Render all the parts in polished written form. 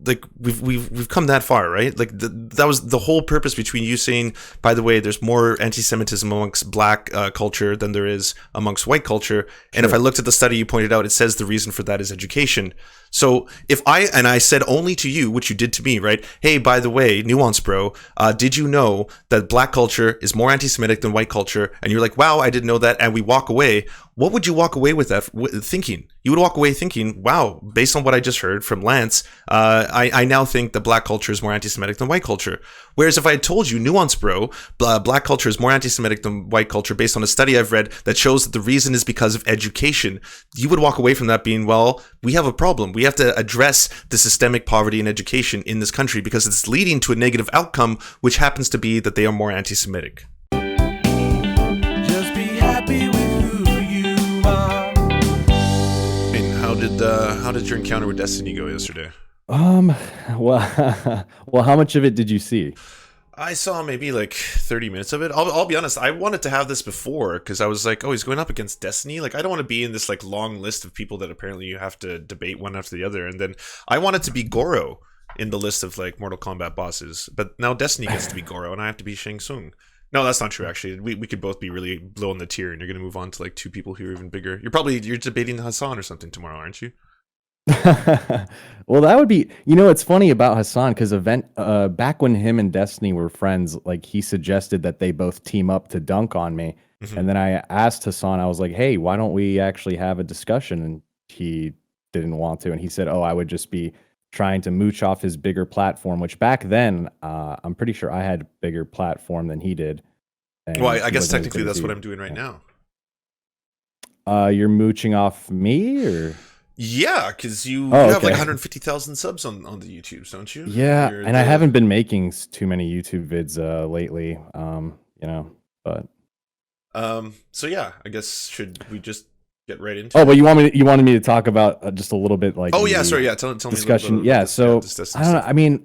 like we've come that far, right? Like that was the whole purpose between you saying, by the way, there's more anti-Semitism amongst black culture than there is amongst white culture. And if I Sure. looked at the study you pointed out, it says the reason for that is education. So if I said only to you, which you did to me, right? Hey, by the way, NuanceBro, did you know that black culture is more anti-Semitic than white culture? And you're like, wow, I didn't know that. And we walk away. What would you walk away with that thinking? You would walk away thinking, wow, based on what I just heard from Lance, I now think that black culture is more anti-Semitic than white culture. Whereas if I had told you, NuanceBro, black culture is more anti-Semitic than white culture based on a study I've read that shows that the reason is because of education, you would walk away from that being, well, we have a problem. We have to address the systemic poverty in education in this country because it's leading to a negative outcome, which happens to be that they are more anti-Semitic. Just be happy with who you are. And how did your encounter with Destiny go yesterday? Well, well, how much of it did you see? I saw maybe like 30 minutes of it. I'll be honest, I wanted to have this before because I was like, oh, he's going up against Destiny. Like, I don't want to be in this like long list of people that apparently you have to debate one after the other. And then I wanted to be Goro in the list of like Mortal Kombat bosses. But now Destiny gets to be Goro and I have to be Shang Tsung. No, that's not true, actually. We could both be really low on the tier and you're going to move on to like two people who are even bigger. You're debating Hassan or something tomorrow, aren't you? Well, that would be, it's funny about Hassan because back when him and Destiny were friends, like he suggested that they both team up to dunk on me. Mm-hmm. And then I asked Hassan, I was like, hey, why don't we actually have a discussion? And he didn't want to. And he said, oh, I would just be trying to mooch off his bigger platform, which back then, I'm pretty sure I had a bigger platform than he did. Well, I guess technically that's what I'm doing right now. You're mooching off me or? Yeah, because you have okay. like 150,000 subs on the YouTubes, don't you? Yeah, and I haven't been making too many YouTube vids lately, but. So yeah, I guess should we just get right into it? Oh, but you wanted me to talk about just a little bit like. Oh yeah, sorry, yeah. Tell discussion. me a little bit about Yeah, so this I don't know. I mean,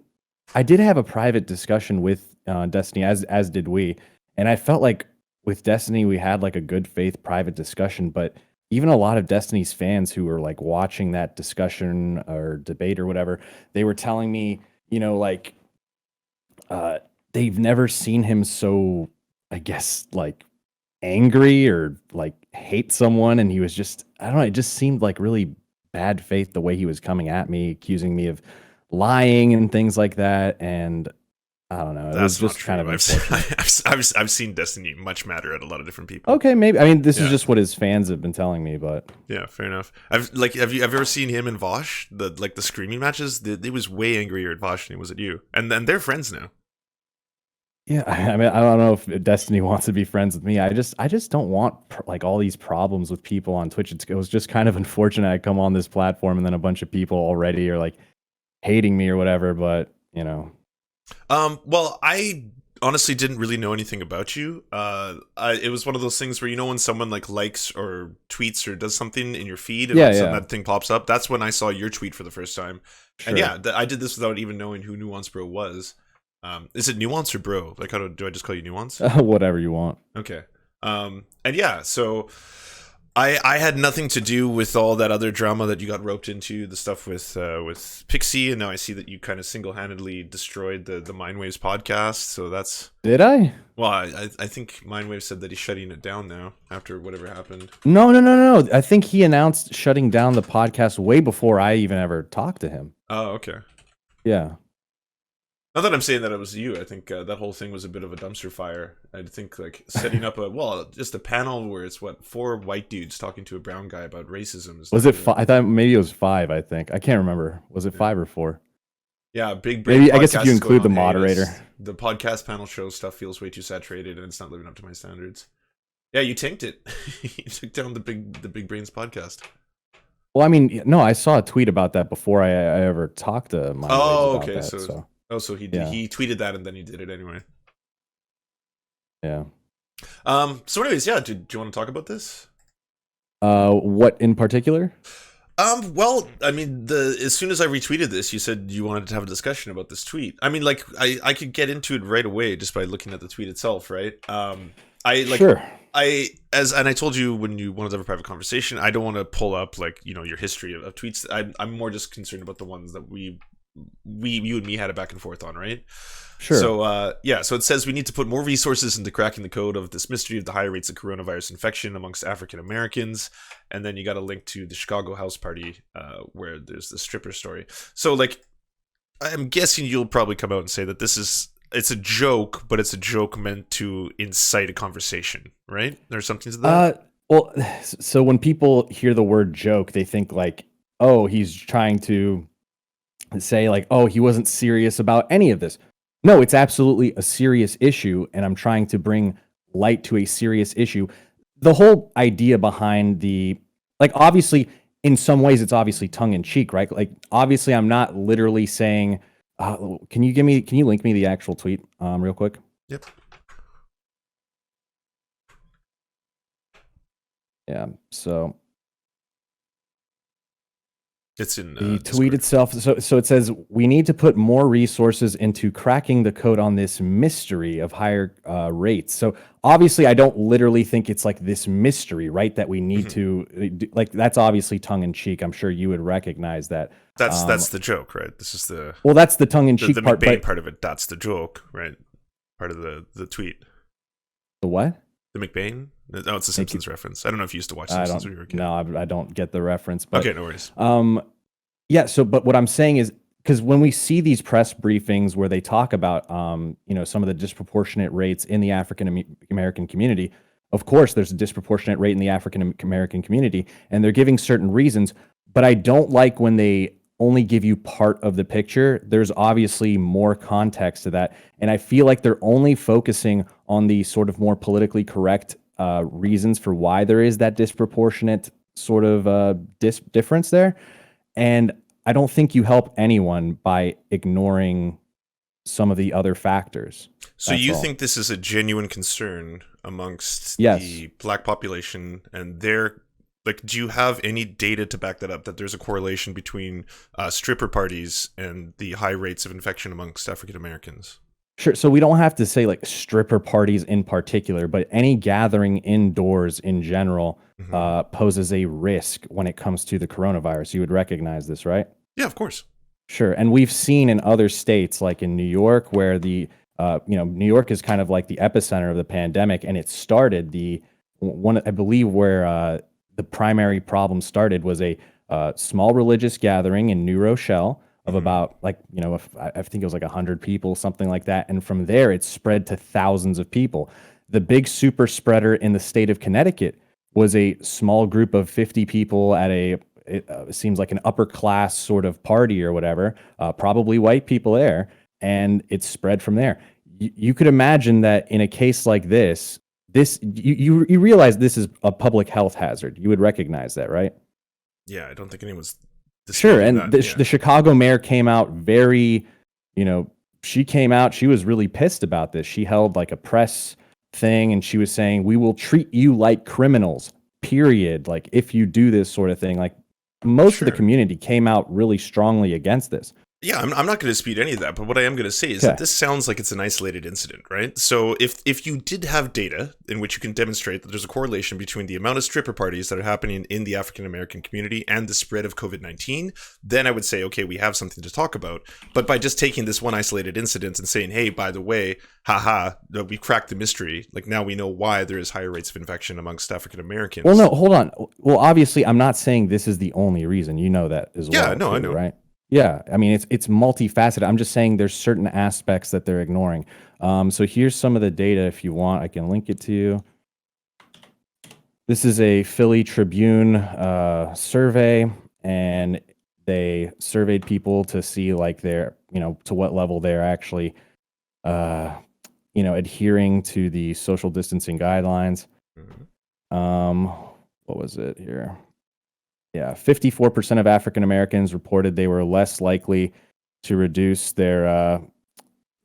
I did have a private discussion with Destiny, as did we, and I felt like with Destiny we had like a good faith private discussion, but even a lot of Destiny's fans who were like watching that discussion or debate or whatever, they were telling me, like they've never seen him so, I guess, like angry or like hate someone. And he was just, I don't know, it just seemed like really bad faith the way he was coming at me, accusing me of lying and things like that. And I don't know. It was just kind of I've seen Destiny much madder at a lot of different people. Okay, maybe. I mean, this is just what his fans have been telling me, but yeah, fair enough. Have you ever seen him and Vosh? The screaming matches? He was way angrier at Vosh than he was at you, and then they're friends now. Yeah, I mean, I don't know if Destiny wants to be friends with me. I just don't want like all these problems with people on Twitch. It was just kind of unfortunate I come on this platform and then a bunch of people already are like hating me or whatever. But well, I honestly didn't really know anything about you. It was one of those things where when someone like likes or tweets or does something in your feed and that thing pops up. That's when I saw your tweet for the first time. Sure. And yeah, I did this without even knowing who NuanceBro was. Is it Nuance or Bro? Like, do I just call you Nuance? Whatever you want. Okay. And yeah, so I had nothing to do with all that other drama that you got roped into, the stuff with Pixie, and now I see that you kind of single-handedly destroyed the Mindwaves podcast. So that's. Did I? Well, I think Mindwave said that he's shutting it down now after whatever happened. No. I think he announced shutting down the podcast way before I even ever talked to him. Oh, okay. Yeah. Not that I'm saying that it was you. I think that whole thing was a bit of a dumpster fire. I think like setting up just a panel where it's 4 white dudes talking to a brown guy about racism. Was it 5? I thought maybe it was 5. I think I can't remember. Was it 5 or 4? Yeah, big. Maybe I guess if you include the moderator, the podcast panel show stuff feels way too saturated and it's not living up to my standards. Yeah, you tanked it. You took down the Big Brains podcast. Well, I mean, no, I saw a tweet about that before I ever talked to my. Oh, okay. That, so he tweeted that and then he did it anyway. Yeah. So anyways, yeah, do you want to talk about this? What in particular? Well, I mean, as soon as I retweeted this, you said you wanted to have a discussion about this tweet. I mean, like, I could get into it right away just by looking at the tweet itself, right? Sure. I told you when you wanted to have a private conversation, I don't want to pull up like your history of tweets. I'm more just concerned about the ones that we you and me had a back and forth on, right? Sure. So so it says we need to put more resources into cracking the code of this mystery of the high rates of coronavirus infection amongst African Americans, and then you got a link to the Chicago house party where there's the stripper story. So like, I'm guessing you'll probably come out and say that it's a joke, but it's a joke meant to incite a conversation, right? There's something to that. Well, so when people hear the word joke, they think like, oh, he's trying to say like, oh, he wasn't serious about any of this. No, it's absolutely a serious issue, and I'm trying to bring light to a serious issue. The whole idea behind obviously, in some ways, it's obviously tongue in cheek, right? Like, obviously, I'm not literally saying, can you link me the actual tweet real quick? Yep. Yeah, so it's in the Discord. tweet itself. So it says, we need to put more resources into cracking the code on this mystery of higher rates. So obviously, I don't literally think it's like this mystery, right? That we need to, like, that's obviously tongue in cheek. I'm sure you would recognize that. That's the joke, right? This is the that's the tongue in cheek part. The McBain part of it. That's the joke, right? Part of the tweet. The what? The McBain? No, it's a Simpsons reference. I don't know if you used to watch Simpsons when you were a kid. No, I don't get the reference. But, okay, no worries. Yeah. So, but what I'm saying is, because when we see these press briefings where they talk about, some of the disproportionate rates in the African American community, of course, there's a disproportionate rate in the African American community, and they're giving certain reasons. But I don't like when they only give you part of the picture. There's obviously more context to that, and I feel like they're only focusing on the sort of more politically correct reasons for why there is that disproportionate sort of difference there. And I don't think you help anyone by ignoring some of the other factors. So you think this is a genuine concern amongst the black population, and do you have any data to back that up, that there's a correlation between stripper parties and the high rates of infection amongst African Americans? Sure. So we don't have to say like stripper parties in particular, but any gathering indoors in general poses a risk when it comes to the coronavirus. You would recognize this, right? Yeah, of course. Sure. And we've seen in other states, like in New York, where New York is kind of like the epicenter of the pandemic, and it started I believe where the primary problem started was a small religious gathering in New Rochelle of about I think it was like 100 people, something like that. And from there, it spread to thousands of people. The big super spreader in the state of Connecticut was a small group of 50 people at it seems like an upper class sort of party or whatever, probably white people there, and it spread from there. You could imagine that in a case like this, you realize this is a public health hazard. You would recognize that, right? Yeah, I don't think anyone's sure. And the Chicago mayor came out very, she came out, she was really pissed about this. She held like a press thing, and she was saying, we will treat you like criminals, period. Like, if you do this sort of thing, like most of the community came out really strongly against this. Yeah, I'm not going to dispute any of that, but what I am going to say is that this sounds like it's an isolated incident, right? So if you did have data in which you can demonstrate that there's a correlation between the amount of stripper parties that are happening in the African American community and the spread of COVID-19, then I would say, okay, we have something to talk about. But by just taking this one isolated incident and saying, hey, by the way, we cracked the mystery, like now we know why there is higher rates of infection amongst African Americans. Well, no, hold on. Well, obviously, I'm not saying this is the only reason. You know that as well. Yeah, no, I know. Right? Yeah, I mean, it's multifaceted. I'm just saying there's certain aspects that they're ignoring. So here's some of the data. If you want, I can link it to you. This is a Philly Tribune survey, and they surveyed people to see like to what level they're actually, adhering to the social distancing guidelines. What was it here? Yeah, 54% of African Americans reported they were less likely to reduce their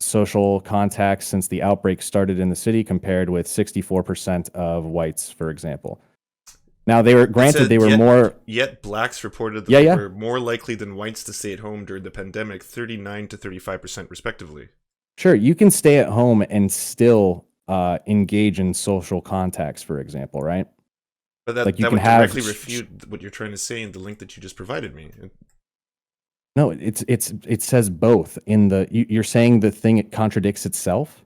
social contacts since the outbreak started in the city, compared with 64% of whites, for example. Now, they were more. Yet blacks reported that they were more likely than whites to stay at home during the pandemic, 39 to 35% respectively. Sure, you can stay at home and still engage in social contacts, for example, right? But that would directly refute what you're trying to say in the link that you just provided me. No, it says both in the. You're saying the thing it contradicts itself.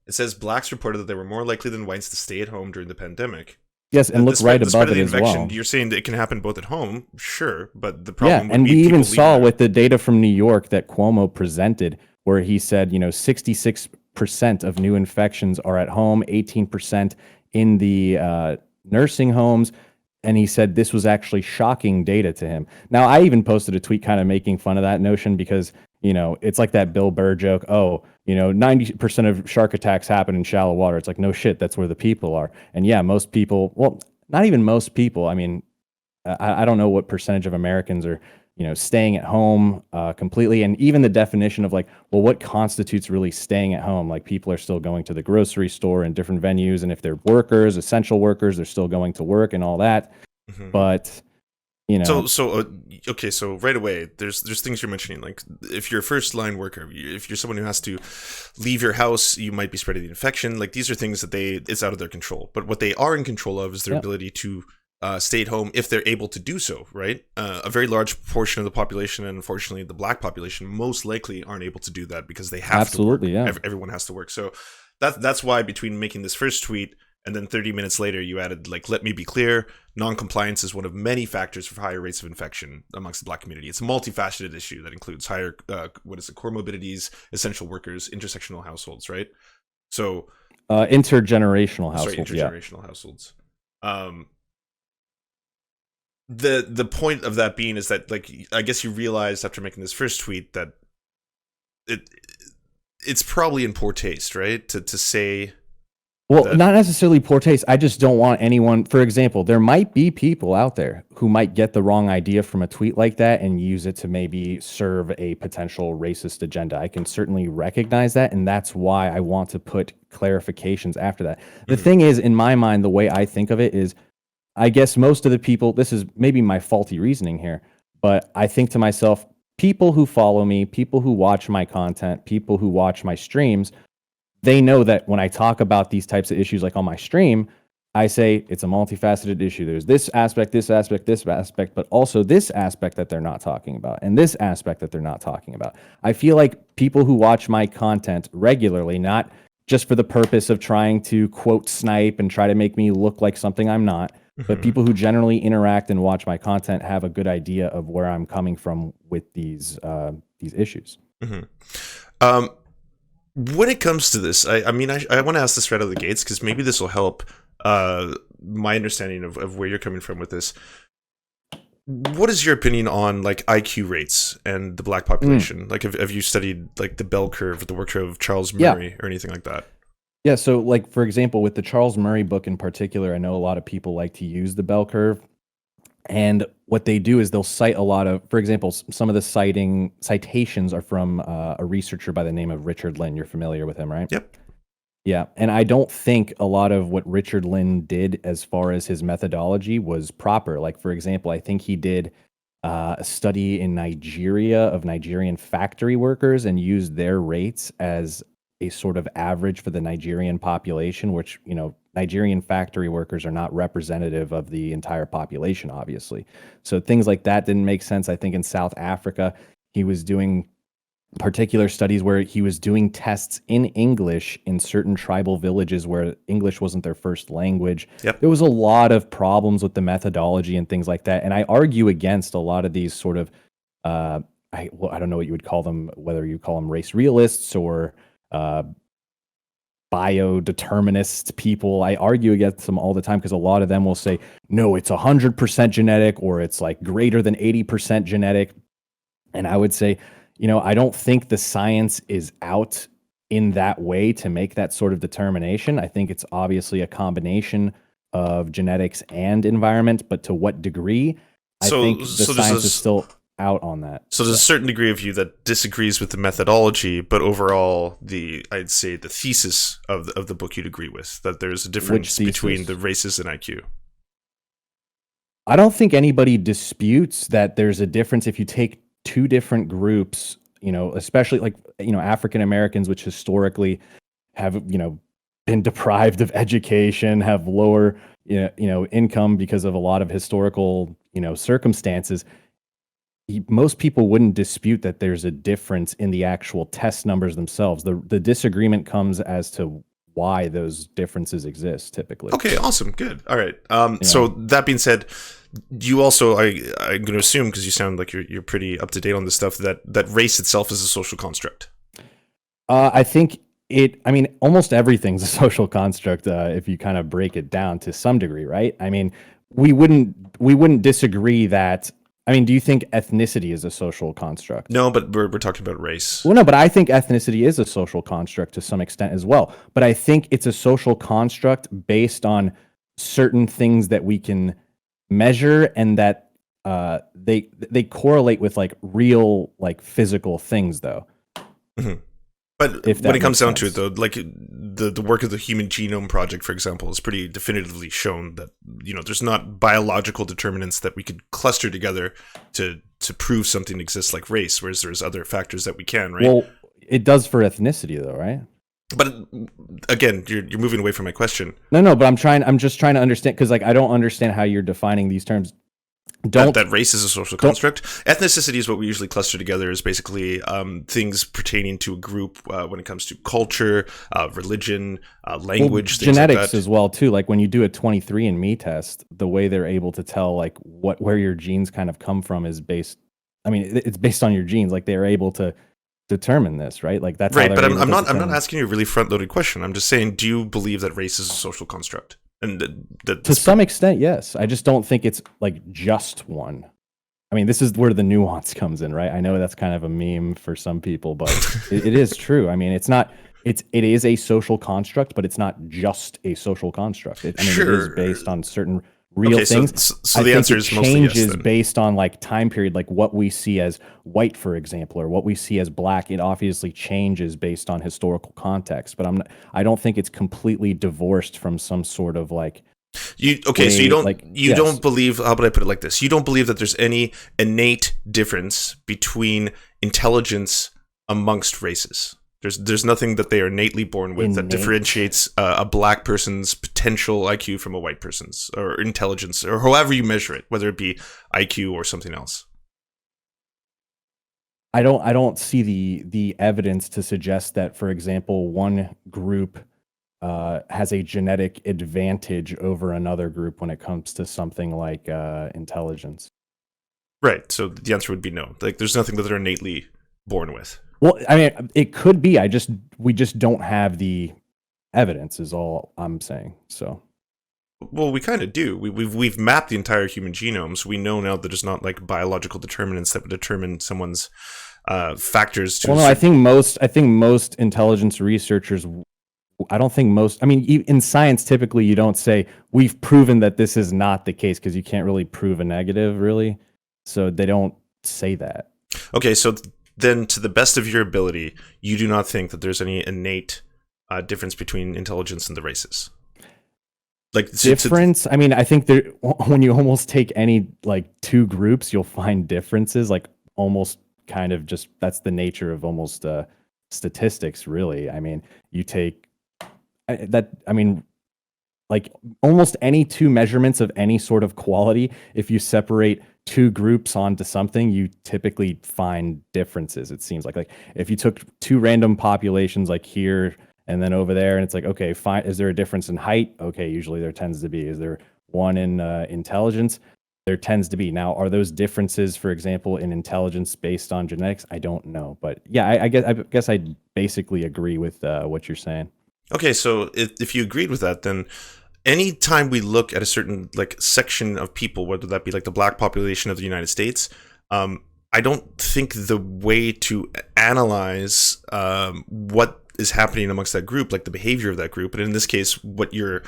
It says blacks reported that they were more likely than whites to stay at home during the pandemic. Yes, and look right above it as well. You're saying that it can happen both at home, sure, but the Yeah, problem would and be we people even saw leaving with the data from New York that Cuomo presented, where he said, 66% of new infections are at home, 18% in the nursing homes. And he said this was actually shocking data to him. Now, I even posted a tweet kind of making fun of that notion because, it's like that Bill Burr joke. Oh, 90% of shark attacks happen in shallow water. It's like, no shit, that's where the people are. And yeah, most people, well, not even most people. I mean, I don't know what percentage of Americans are, staying at home completely. And even the definition of like, well, what constitutes really staying at home? Like people are still going to the grocery store and different venues. And if they're workers, essential workers, they're still going to work and all that. Mm-hmm. But, okay, so right away, there's things you're mentioning, like if you're a first line worker, if you're someone who has to leave your house, you might be spreading the infection. Like these are things that it's out of their control. But what they are in control of is their ability to stay at home if they're able to do so, right? A very large portion of the population, and unfortunately the black population, most likely aren't able to do that because they have to work. Yeah. Everyone has to work. So that's why between making this first tweet and then 30 minutes later, you added, like, let me be clear, non-compliance is one of many factors for higher rates of infection amongst the black community. It's a multifaceted issue that includes higher, comorbidities, essential workers, intersectional households, right? So... intergenerational households. Intergenerational households. The point of that being is that, like, I guess you realized after making this first tweet that it's probably in poor taste, right? To say... Well, not necessarily poor taste. I just don't want anyone, for example, there might be people out there who might get the wrong idea from a tweet like that and use it to maybe serve a potential racist agenda. I can certainly recognize that, and that's why I want to put clarifications after that. The thing is, in my mind, the way I think of it is, I guess most of the people, this is maybe my faulty reasoning here, but I think to myself, people who follow me, people who watch my content, people who watch my streams, they know that when I talk about these types of issues, like on my stream, I say it's a multifaceted issue. There's this aspect, but also this aspect that they're not talking about, and this aspect that they're not talking about. I feel like people who watch my content regularly, not just for the purpose of trying to quote snipe and try to make me look like something I'm not, but people who generally interact and watch my content have a good idea of where I'm coming from with these issues. When it comes to this, I mean, I want to ask this right out of the gates because maybe this will help my understanding of where you're coming from with this. What is your opinion on, like, IQ rates and the black population? Like, have you studied, like, the bell curve, the work of Charles Murray or anything like that? Yeah, so, like, for example, with the Charles Murray book in particular, I know a lot of people like to use the bell curve. And what they do is they'll cite a lot of, for example, some of the citations are from a researcher by the name of Richard Lynn. You're familiar with him, right? Yep. Yeah. And I don't think a lot of what Richard Lynn did as far as his methodology was proper. Like, for example, I think he did a study in Nigeria of Nigerian factory workers and used their rates as a sort of average for the Nigerian population, which, Nigerian factory workers are not representative of the entire population, obviously. So things like that didn't make sense. I think in South Africa, he was doing particular studies where he was doing tests in English in certain tribal villages where English wasn't their first language. Yep. There was a lot of problems with the methodology and things like that. And I argue against a lot of these sort of, I don't know what you would call them, whether you call them race realists or biodeterminist people. I argue against them all the time because a lot of them will say, no, it's 100% genetic, or it's like greater than 80% genetic. And I would say, I don't think the science is out in that way to make that sort of determination. I think it's obviously a combination of genetics and environment, but to what degree? I think the science is still out on that. So there's a certain degree of you that disagrees with the methodology, but overall, I'd say the thesis of the book you'd agree with, that there's a difference between the races and IQ. I don't think anybody disputes that there's a difference if you take two different groups, especially like, African Americans, which historically have, been deprived of education, have lower, income because of a lot of historical, circumstances. most people wouldn't dispute that there's a difference in the actual test numbers themselves. The disagreement comes as to why those differences exist typically. Okay, awesome, good. All right. Yeah. So that being said, you also I'm going to assume, because you sound like you're pretty up to date on this stuff, that race itself is a social construct. I think almost everything's a social construct if you kind of break it down to some degree, right? I mean, we wouldn't disagree that. I mean, do you think ethnicity is a social construct? No, but we're talking about race. Well, no, but I think ethnicity is a social construct to some extent as well. But I think it's a social construct based on certain things that we can measure and that they correlate with like real like physical things, though. Mm-hmm. But when it comes down to it, though, like the work of the Human Genome Project, for example, has pretty definitively shown that, you know, there's not biological determinants that we could cluster together to prove something exists like race, whereas there's other factors that we can, right? Well, it does for ethnicity, though, right? But again, you're moving away from my question. No, but I'm just trying to understand, because like I don't understand how you're defining these terms. That race is a social construct. Ethnicity is what we usually cluster together as basically things pertaining to a group when it comes to culture, religion, language, things genetics like that. as well too. Like when you do a 23andMe test, the way they're able to tell like where your genes kind of come from is based. I mean, it's based on your genes. Like they're able to determine this, right? Like that's right. But I'm not asking you a really front-loaded question. I'm just saying, do you believe that race is a social construct? And to some extent, yes. I just don't think it's like just one. I mean, this is where the nuance comes in, right? I know that's kind of a meme for some people, but it is true. I mean, it is a social construct, but it's not just a social construct. It is based on certain real things. So the answer is mostly yes. Changes based on like time period, like what we see as white, for example, or what we see as black. It obviously changes based on historical context, but I don't think it's completely divorced from some sort of like. So you don't believe, how would I put it like this? You don't believe that there's any innate difference between intelligence amongst races. There's nothing that they are innately born with that differentiates a black person's potential IQ from a white person's, or intelligence, or however you measure it, whether it be IQ or something else. I don't see the evidence to suggest that, for example, one group has a genetic advantage over another group when it comes to something like intelligence. Right. So the answer would be no. Like, there's nothing that they're innately born with. Well, I mean, it could be. We just don't have the evidence, is all I'm saying. So, well, we kind of do. We've mapped the entire human genome, so we know now that there's not like biological determinants that would determine someone's factors. Well, no, I think most intelligence researchers. I don't think most. I mean, in science, typically you don't say we've proven that this is not the case, because you can't really prove a negative, really. So they don't say that. Okay, so. Then, to the best of your ability, you do not think that there's any innate difference between intelligence and the races? Like difference? I mean, I think when you almost take any like two groups, you'll find differences. Like almost kind of just that's the nature of almost statistics, really. I mean, you take that. I mean, like almost any two measurements of any sort of quality, if you separate two groups onto something, you typically find differences. It seems like if you took two random populations like here and then over there, and it's like, okay, fine. Is there a difference in height? Okay, usually there tends to be. Is there one in intelligence? There tends to be. Now, are those differences, for example, in intelligence based on genetics? I don't know, but yeah, I guess I basically agree with what you're saying. Okay, so if you agreed with that, then anytime we look at a certain like section of people, whether that be like the black population of the United States, I don't think the way to analyze what is happening amongst that group, like the behavior of that group, and in this case, what you're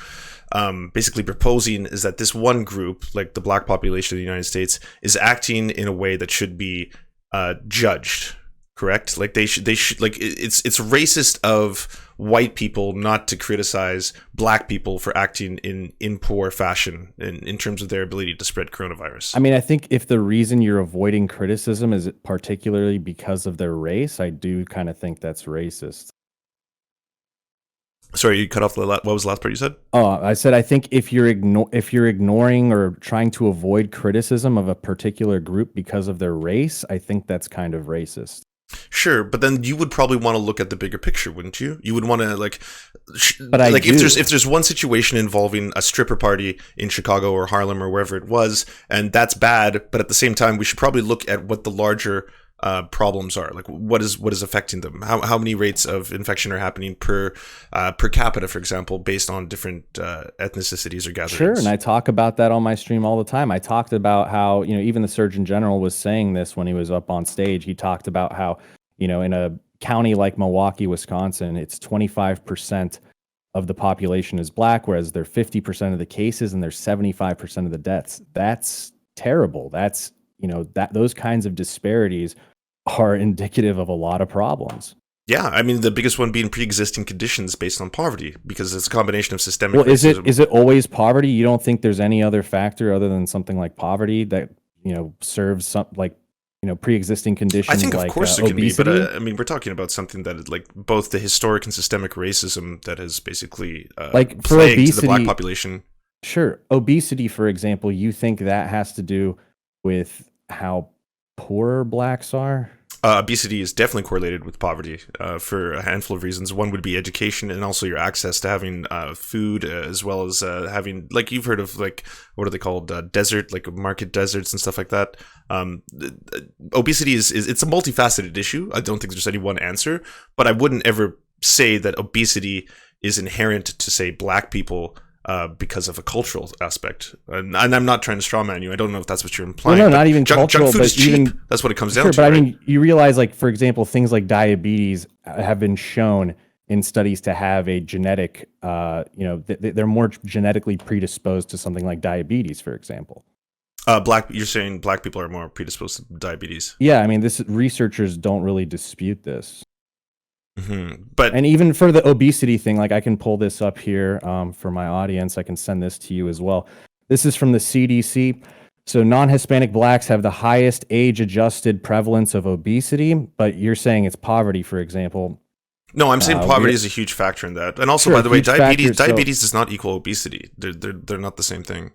basically proposing is that this one group, like the black population of the United States, is acting in a way that should be judged. Correct? Like they should like it's racist of white people not to criticize black people for acting in poor fashion in terms of their ability to spread coronavirus. I mean, I think if the reason you're avoiding criticism is particularly because of their race, I do kind of think that's racist. Sorry, you cut off what was the last part you said? Oh, I said I think if you're ignoring or trying to avoid criticism of a particular group because of their race, I think that's kind of racist. Sure, but then you would probably want to look at the bigger picture, wouldn't you? You would want to But I like do. if there's one situation involving a stripper party in Chicago or Harlem or wherever it was, and that's bad, but at the same time, we should probably look at what the larger problems are. Like what is affecting them? How many rates of infection are happening per capita, for example, based on different ethnicities or gatherings? Sure, and I talk about that on my stream all the time. I talked about how, even the Surgeon General was saying this when he was up on stage. He talked about how, in a county like Milwaukee, Wisconsin, it's 25% of the population is black, whereas they're 50% of the cases and they're 75% of the deaths. That's terrible. That's, that those kinds of disparities are indicative of a lot of problems. Yeah, I mean the biggest one being pre-existing conditions based on poverty, because it's a combination of systemic Well, racism. is it always poverty? You don't think there's any other factor other than something like poverty that serves some pre-existing conditions? I think like of course it can be, obesity? but I mean we're talking about something that is like both the historic and systemic racism that has basically Like for plagued obesity, the black population. Sure, obesity, for example, you think that has to do with how poor blacks are? Obesity is definitely correlated with poverty for a handful of reasons. One would be education and also your access to having food, as well as having, like you've heard of, like, what are they called? Desert, like market deserts and stuff like that. Obesity is it's a multifaceted issue. I don't think there's any one answer, but I wouldn't ever say that obesity is inherent to, say, black people because of a cultural aspect. And I'm not trying to strawman you. I don't know if that's what you're implying. Well, no, not even junk cultural, food but is cheap. even, That's what it comes down sure, to. but I right? mean, you realize, like, for example, things like diabetes have been shown in studies to have a genetic, they're more genetically predisposed to something like diabetes, for example. You're saying black people are more predisposed to diabetes. Yeah, I mean, researchers don't really dispute this. But And even for the obesity thing, like I can pull this up here for my audience. I can send this to you as well. This is from the CDC. So non-Hispanic blacks have the highest age-adjusted prevalence of obesity, but you're saying it's poverty, for example. no, I'm saying poverty is a huge factor in that. And also, Sure, by the way, huge factor, diabetes does not equal obesity. They're not the same thing.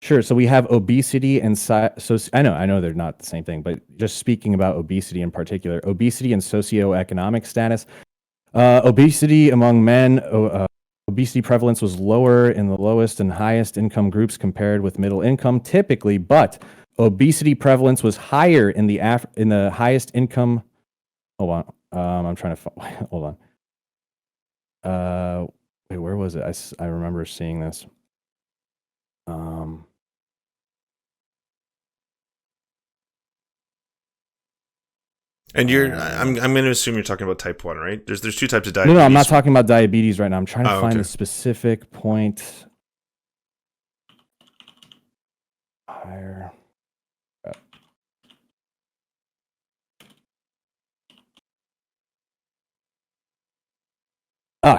Sure. So we have obesity and so I know they're not the same thing, but just speaking about obesity in particular, obesity and socioeconomic status. Obesity among men, obesity prevalence was lower in the lowest and highest income groups compared with middle income typically, but obesity prevalence was higher in the highest income. Hold on. I'm trying to hold on. Wait, where was it? I remember seeing this. And I'm going to assume you're talking about type 1, right? There's two types of diabetes. No, I'm not talking about diabetes right now. I'm trying to find okay. a specific point. Higher.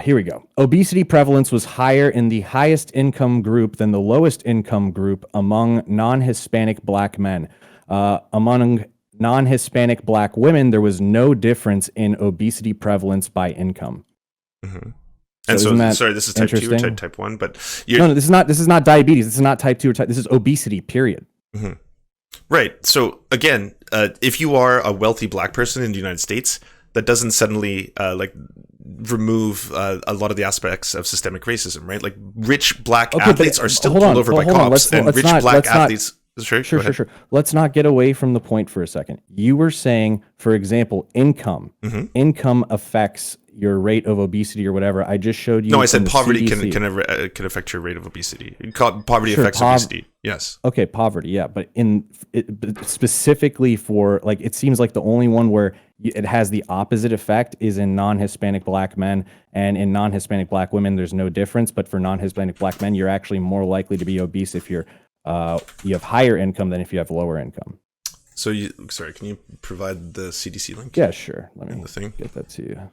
Here we go. Obesity prevalence was higher in the highest income group than the lowest income group among non-Hispanic black men. Among non-Hispanic black women, there was no difference in obesity prevalence by income. Mm-hmm. And so sorry, this is type 2 or type 1, but no, this is not diabetes. This is not type 2 or this is obesity, period. Mm-hmm. Right. So again, if you are a wealthy black person in the United States, that doesn't suddenly remove a lot of the aspects of systemic racism, right? Like rich black athletes are still pulled over by cops, and rich black athletes. Sure. Let's not get away from the point for a second. You were saying, for example, income. Mm-hmm. Income affects your rate of obesity or whatever. I just showed you. No, I said poverty can affect your rate of obesity. Poverty affects obesity. Yes. Okay, poverty. Yeah, but but specifically for, like, it seems like the only one where it has the opposite effect is in non-Hispanic black men, and in non-Hispanic black women, there's no difference. But for non-Hispanic black men, you're actually more likely to be obese if you have higher income than if you have lower income. So can you provide the CDC link? Yeah, sure. Let me get that to you.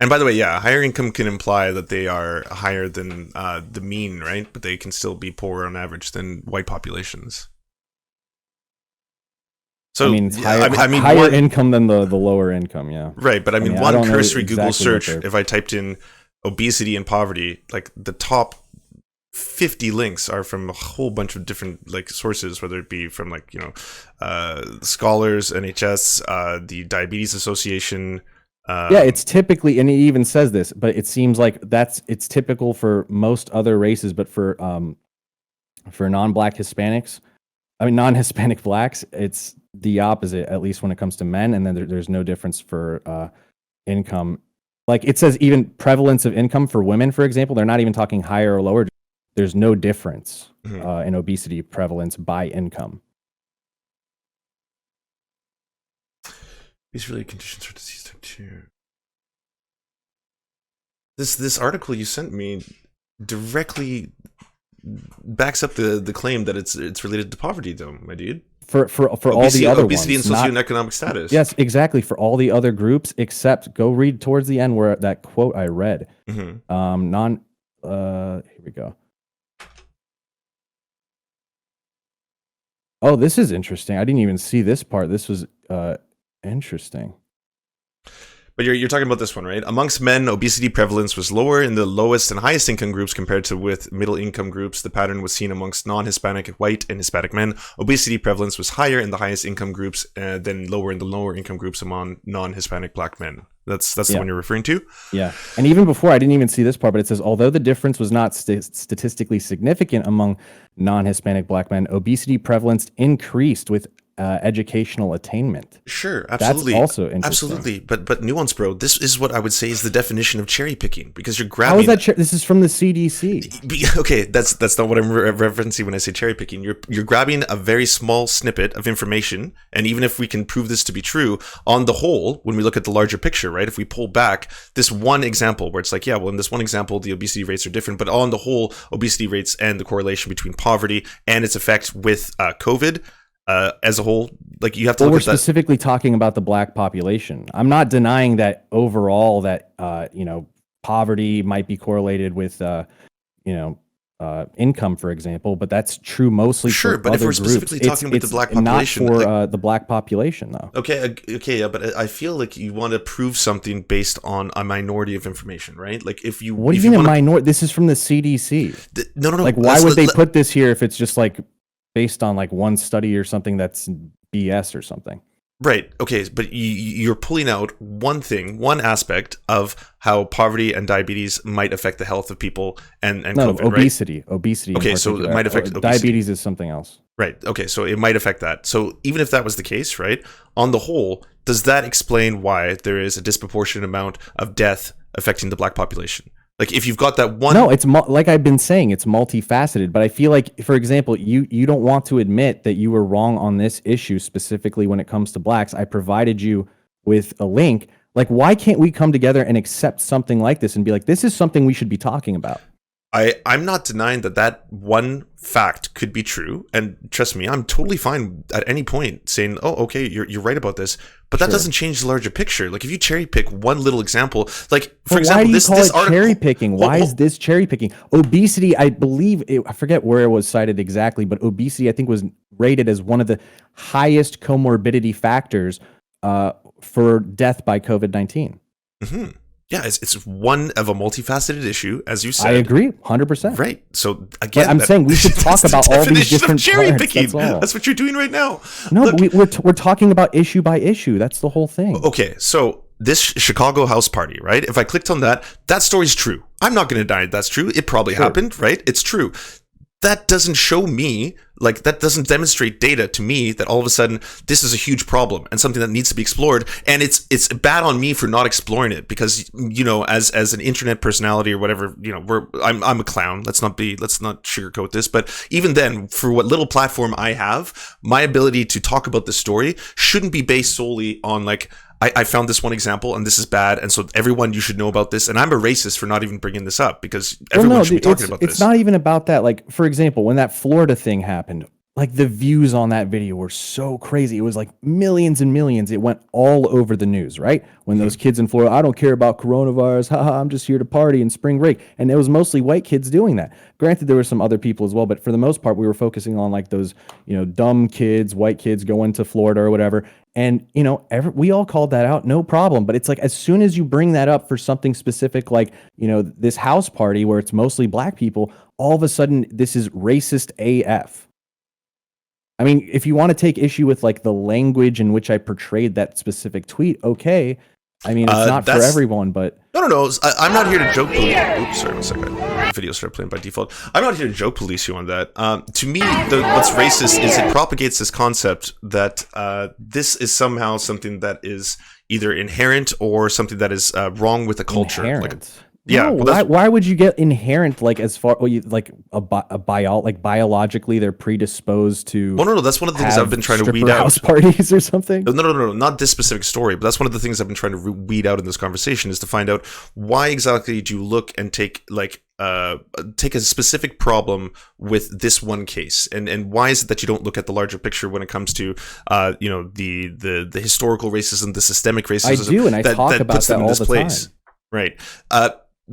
And by the way, yeah, higher income can imply that they are higher than the mean, right? But they can still be poorer on average than white populations. So I mean, it's yeah, higher, higher one, income than the lower income. Yeah. right, but I mean, I one don't know cursory Google exactly what search, they're- if I typed in obesity and poverty, like the top 50 links are from a whole bunch of different like sources, whether it be from like, scholars, NHS, the Diabetes Association. Yeah, it's typically, and it even says this, but it seems like it's typical for most other races, but for non-black Hispanics, I mean non-Hispanic blacks, it's the opposite, at least when it comes to men, and then there's no difference for income. Like it says even prevalence of income for women, for example, they're not even talking higher or lower. There's no difference in obesity prevalence by income. These really conditions for disease type 2. This article you sent me directly backs up the claim that it's related to poverty, though, my dude. For all the other obesity ones, and socioeconomic status. Yes, exactly. For all the other groups, except go read towards the end where that quote I read. Here we go. Oh, this is interesting. I didn't even see this part. This was interesting. But you're talking about this one, right? Amongst men, obesity prevalence was lower in the lowest and highest income groups compared to with middle income groups. The pattern was seen amongst non-Hispanic, white, and Hispanic men. Obesity prevalence was higher in the highest income groups than lower in the lower income groups among non-Hispanic black men. That's the one you're referring to? Yeah. And even before, I didn't even see this part, but it says, although the difference was not statistically significant among non-Hispanic black men, obesity prevalence increased with educational attainment. Sure, absolutely. That's also interesting. Absolutely. But nuance, bro, this is what I would say is the definition of cherry picking, because you're grabbing... How is that? This is from the CDC. Okay, that's not what I'm referencing when I say cherry picking. You're grabbing a very small snippet of information, and even if we can prove this to be true, on the whole, when we look at the larger picture, right, if we pull back this one example where it's like, yeah, well, in this one example, the obesity rates are different, but on the whole, obesity rates and the correlation between poverty and its effect with COVID as a whole, like you have to look at that. We're specifically talking about the black population. I'm not denying that overall that poverty might be correlated with income, for example, but that's true mostly for but if we're specifically talking about the black population, not for the black population, though. Okay, yeah, but I feel like you want to prove something based on a minority of information, right? Like if you what do you mean a minority? This is from the CDC. No. Like, why would they put this here if it's just like based on like one study or something that's BS or something? Right. Okay. But you're pulling out one aspect of how poverty and diabetes might affect the health of people and COVID, obesity. Right? Obesity. Okay. So it might affect obesity. Diabetes is something else. Right. Okay. So it might affect that. So even if that was the case, right, on the whole, does that explain why there is a disproportionate amount of death affecting the black population? Like if you've got that one... No, it's like I've been saying, it's multifaceted. But I feel like, for example, you don't want to admit that you were wrong on this issue, specifically when it comes to blacks. I provided you with a link. Like, why can't we come together and accept something like this and be like, this is something we should be talking about? I'm not denying that one fact could be true, and trust me, I'm totally fine at any point saying, "Oh, okay, you're right about this," but that doesn't change the larger picture. Like if you cherry pick one little example, like for example, why do you call it article, cherry picking? Why is this cherry picking? Obesity, I believe, I forget where it was cited exactly, but obesity, I think, was rated as one of the highest comorbidity factors for death by COVID-19. Mm-hmm. Yeah, it's one of a multifaceted issue, as you said. I agree, 100%. Right. So again, I'm saying we should talk about all these different cherry parts. picking. That's what you're doing right now. No, but we're talking about issue by issue. That's the whole thing. Okay, so this Chicago house party, right? If I clicked on that story's true. I'm not going to deny that's true. It probably happened, right? It's true. That doesn't show me, like, that doesn't demonstrate data to me that all of a sudden this is a huge problem and something that needs to be explored. And it's bad on me for not exploring it because, as an internet personality or whatever, I'm a clown. Let's not sugarcoat this. But even then, for what little platform I have, my ability to talk about this story shouldn't be based solely on like, I found this one example and this is bad, and so everyone, you should know about this. And I'm a racist for not even bringing this up because everyone should be talking about this. It's not even about that. Like, for example, when that Florida thing happened, like the views on that video were so crazy. It was like millions and millions. It went all over the news, right? When those kids in Florida, I don't care about coronavirus. Haha, I'm just here to party and spring break. And it was mostly white kids doing that. Granted, there were some other people as well, but for the most part, we were focusing on like those, dumb kids, white kids going to Florida or whatever. And, we all called that out, no problem. But it's like, as soon as you bring that up for something specific, like, this house party where it's mostly black people, all of a sudden this is racist AF. I mean, if you want to take issue with like the language in which I portrayed that specific tweet, okay. I mean, it's not for everyone, but no. I'm not here to joke police. Oops, sorry, one second. The video started playing by default. I'm not here to joke police you on that. To me, what's racist is it propagates this concept that this is somehow something that is either inherent or something that is wrong with the culture. Inherent. Yeah. No, why would you get inherent, like, as far, like biologically they're predisposed to? Oh no, that's one of the things I've been trying to weed out. House parties or something. No, not this specific story, but that's one of the things I've been trying to weed out in this conversation, is to find out why exactly do you look and take a specific problem with this one case, and why is it that you don't look at the larger picture when it comes to the historical racism, the systemic racism? I do, and I talk about that all the time. Right.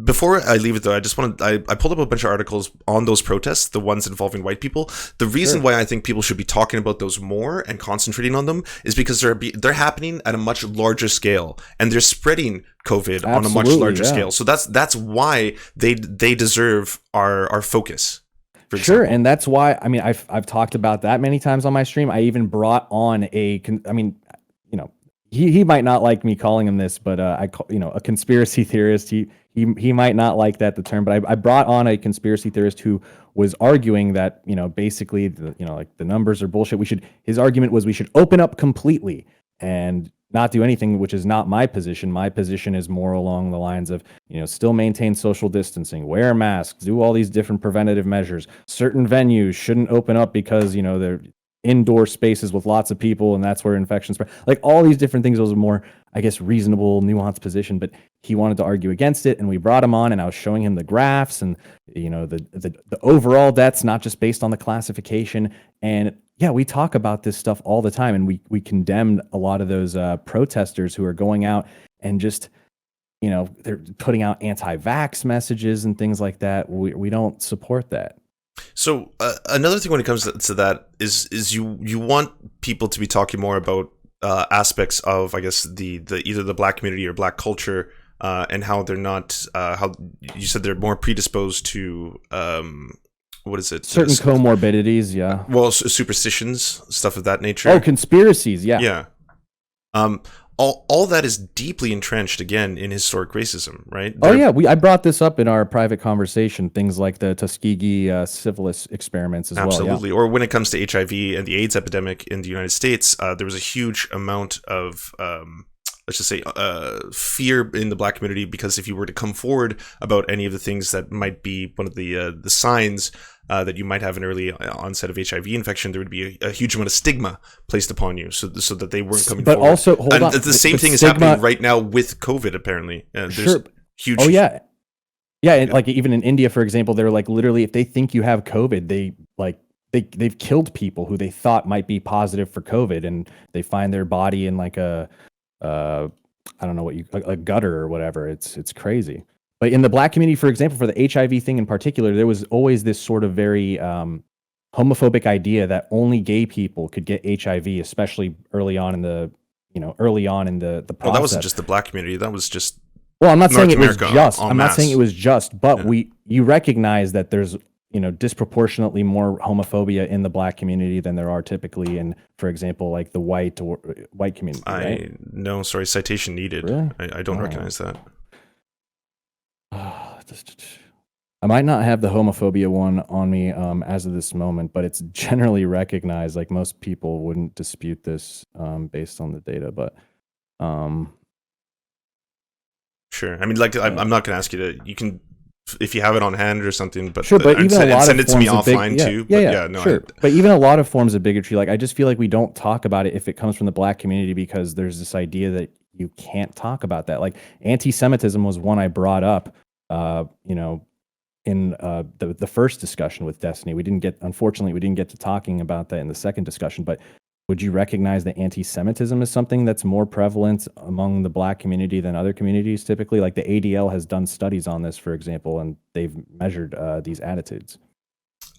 Before I leave it though, I just want to, I pulled up a bunch of articles on those protests, the ones involving white people. The reason why I think people should be talking about those more and concentrating on them is because they're happening at a much larger scale, and they're spreading COVID on a much larger scale. So that's why they deserve our focus. Sure, and that's why, I mean, I've talked about that many times on my stream. I even brought on he might not like me calling him this, but a conspiracy theorist. He might not like the term, but I brought on a conspiracy theorist who was arguing that basically the numbers are bullshit. His argument was we should open up completely and not do anything, which is not my position. My position is more along the lines of still maintain social distancing, wear masks, do all these different preventative measures. Certain venues shouldn't open up because they're indoor spaces with lots of people, and that's where infections spread. Like all these different things, was a more, I guess, reasonable, nuanced position. But he wanted to argue against it, and we brought him on, and I was showing him the graphs and the overall deaths, not just based on the classification. And yeah, we talk about this stuff all the time, and we condemned a lot of those protesters who are going out and just they're putting out anti-vax messages and things like that. We don't support that. So another thing when it comes to that is you want people to be talking more about aspects of, I guess, the either the black community or black culture, and how they're not how you said they're more predisposed to what is it? Certain comorbidities, yeah. Well, superstitions, stuff of that nature. Oh, conspiracies, yeah. Yeah. All that is deeply entrenched, again, in historic racism, right? I brought this up in our private conversation, things like the Tuskegee syphilis experiments as well. Absolutely. Or when it comes to HIV and the AIDS epidemic in the United States, there was a huge amount of, let's just say, fear in the black community, because if you were to come forward about any of the things that might be one of the signs that you might have an early onset of HIV infection, there would be a huge amount of stigma placed upon you, so that they weren't coming forward. But also, hold on. The same thing is happening right now with COVID, apparently. There's huge... Oh, yeah. Yeah, and like even in India, for example, they're like, literally, if they think you have COVID, they've killed people who they thought might be positive for COVID, and they find their body in like a gutter or whatever. It's crazy. But in the black community, for example, for the HIV thing in particular, there was always this sort of very homophobic idea that only gay people could get HIV, especially early on in the process. Well, that wasn't just the black community. That was just I'm not saying it was America just. en I'm not masse. saying it was just, but you recognize that there's disproportionately more homophobia in the black community than there are typically in, for example, like the white community. Right? No, sorry, citation needed. Really? I don't recognize that. I might not have the homophobia one on me as of this moment, but it's generally recognized. Like most people wouldn't dispute this based on the data, but sure. I mean, like, I'm not going to ask you to. You can, if you have it on hand or something, but sure. But even a lot send of it to me forms of offline too. Sure. But even a lot of forms of bigotry, like I just feel like we don't talk about it if it comes from the black community, because there's this idea that you can't talk about that. Like anti-Semitism was one I brought up, in the first discussion with Destiny. Unfortunately, we didn't get to talking about that in the second discussion, but would you recognize that anti-Semitism is something that's more prevalent among the Black community than other communities typically? Like the ADL has done studies on this, for example, and they've measured these attitudes.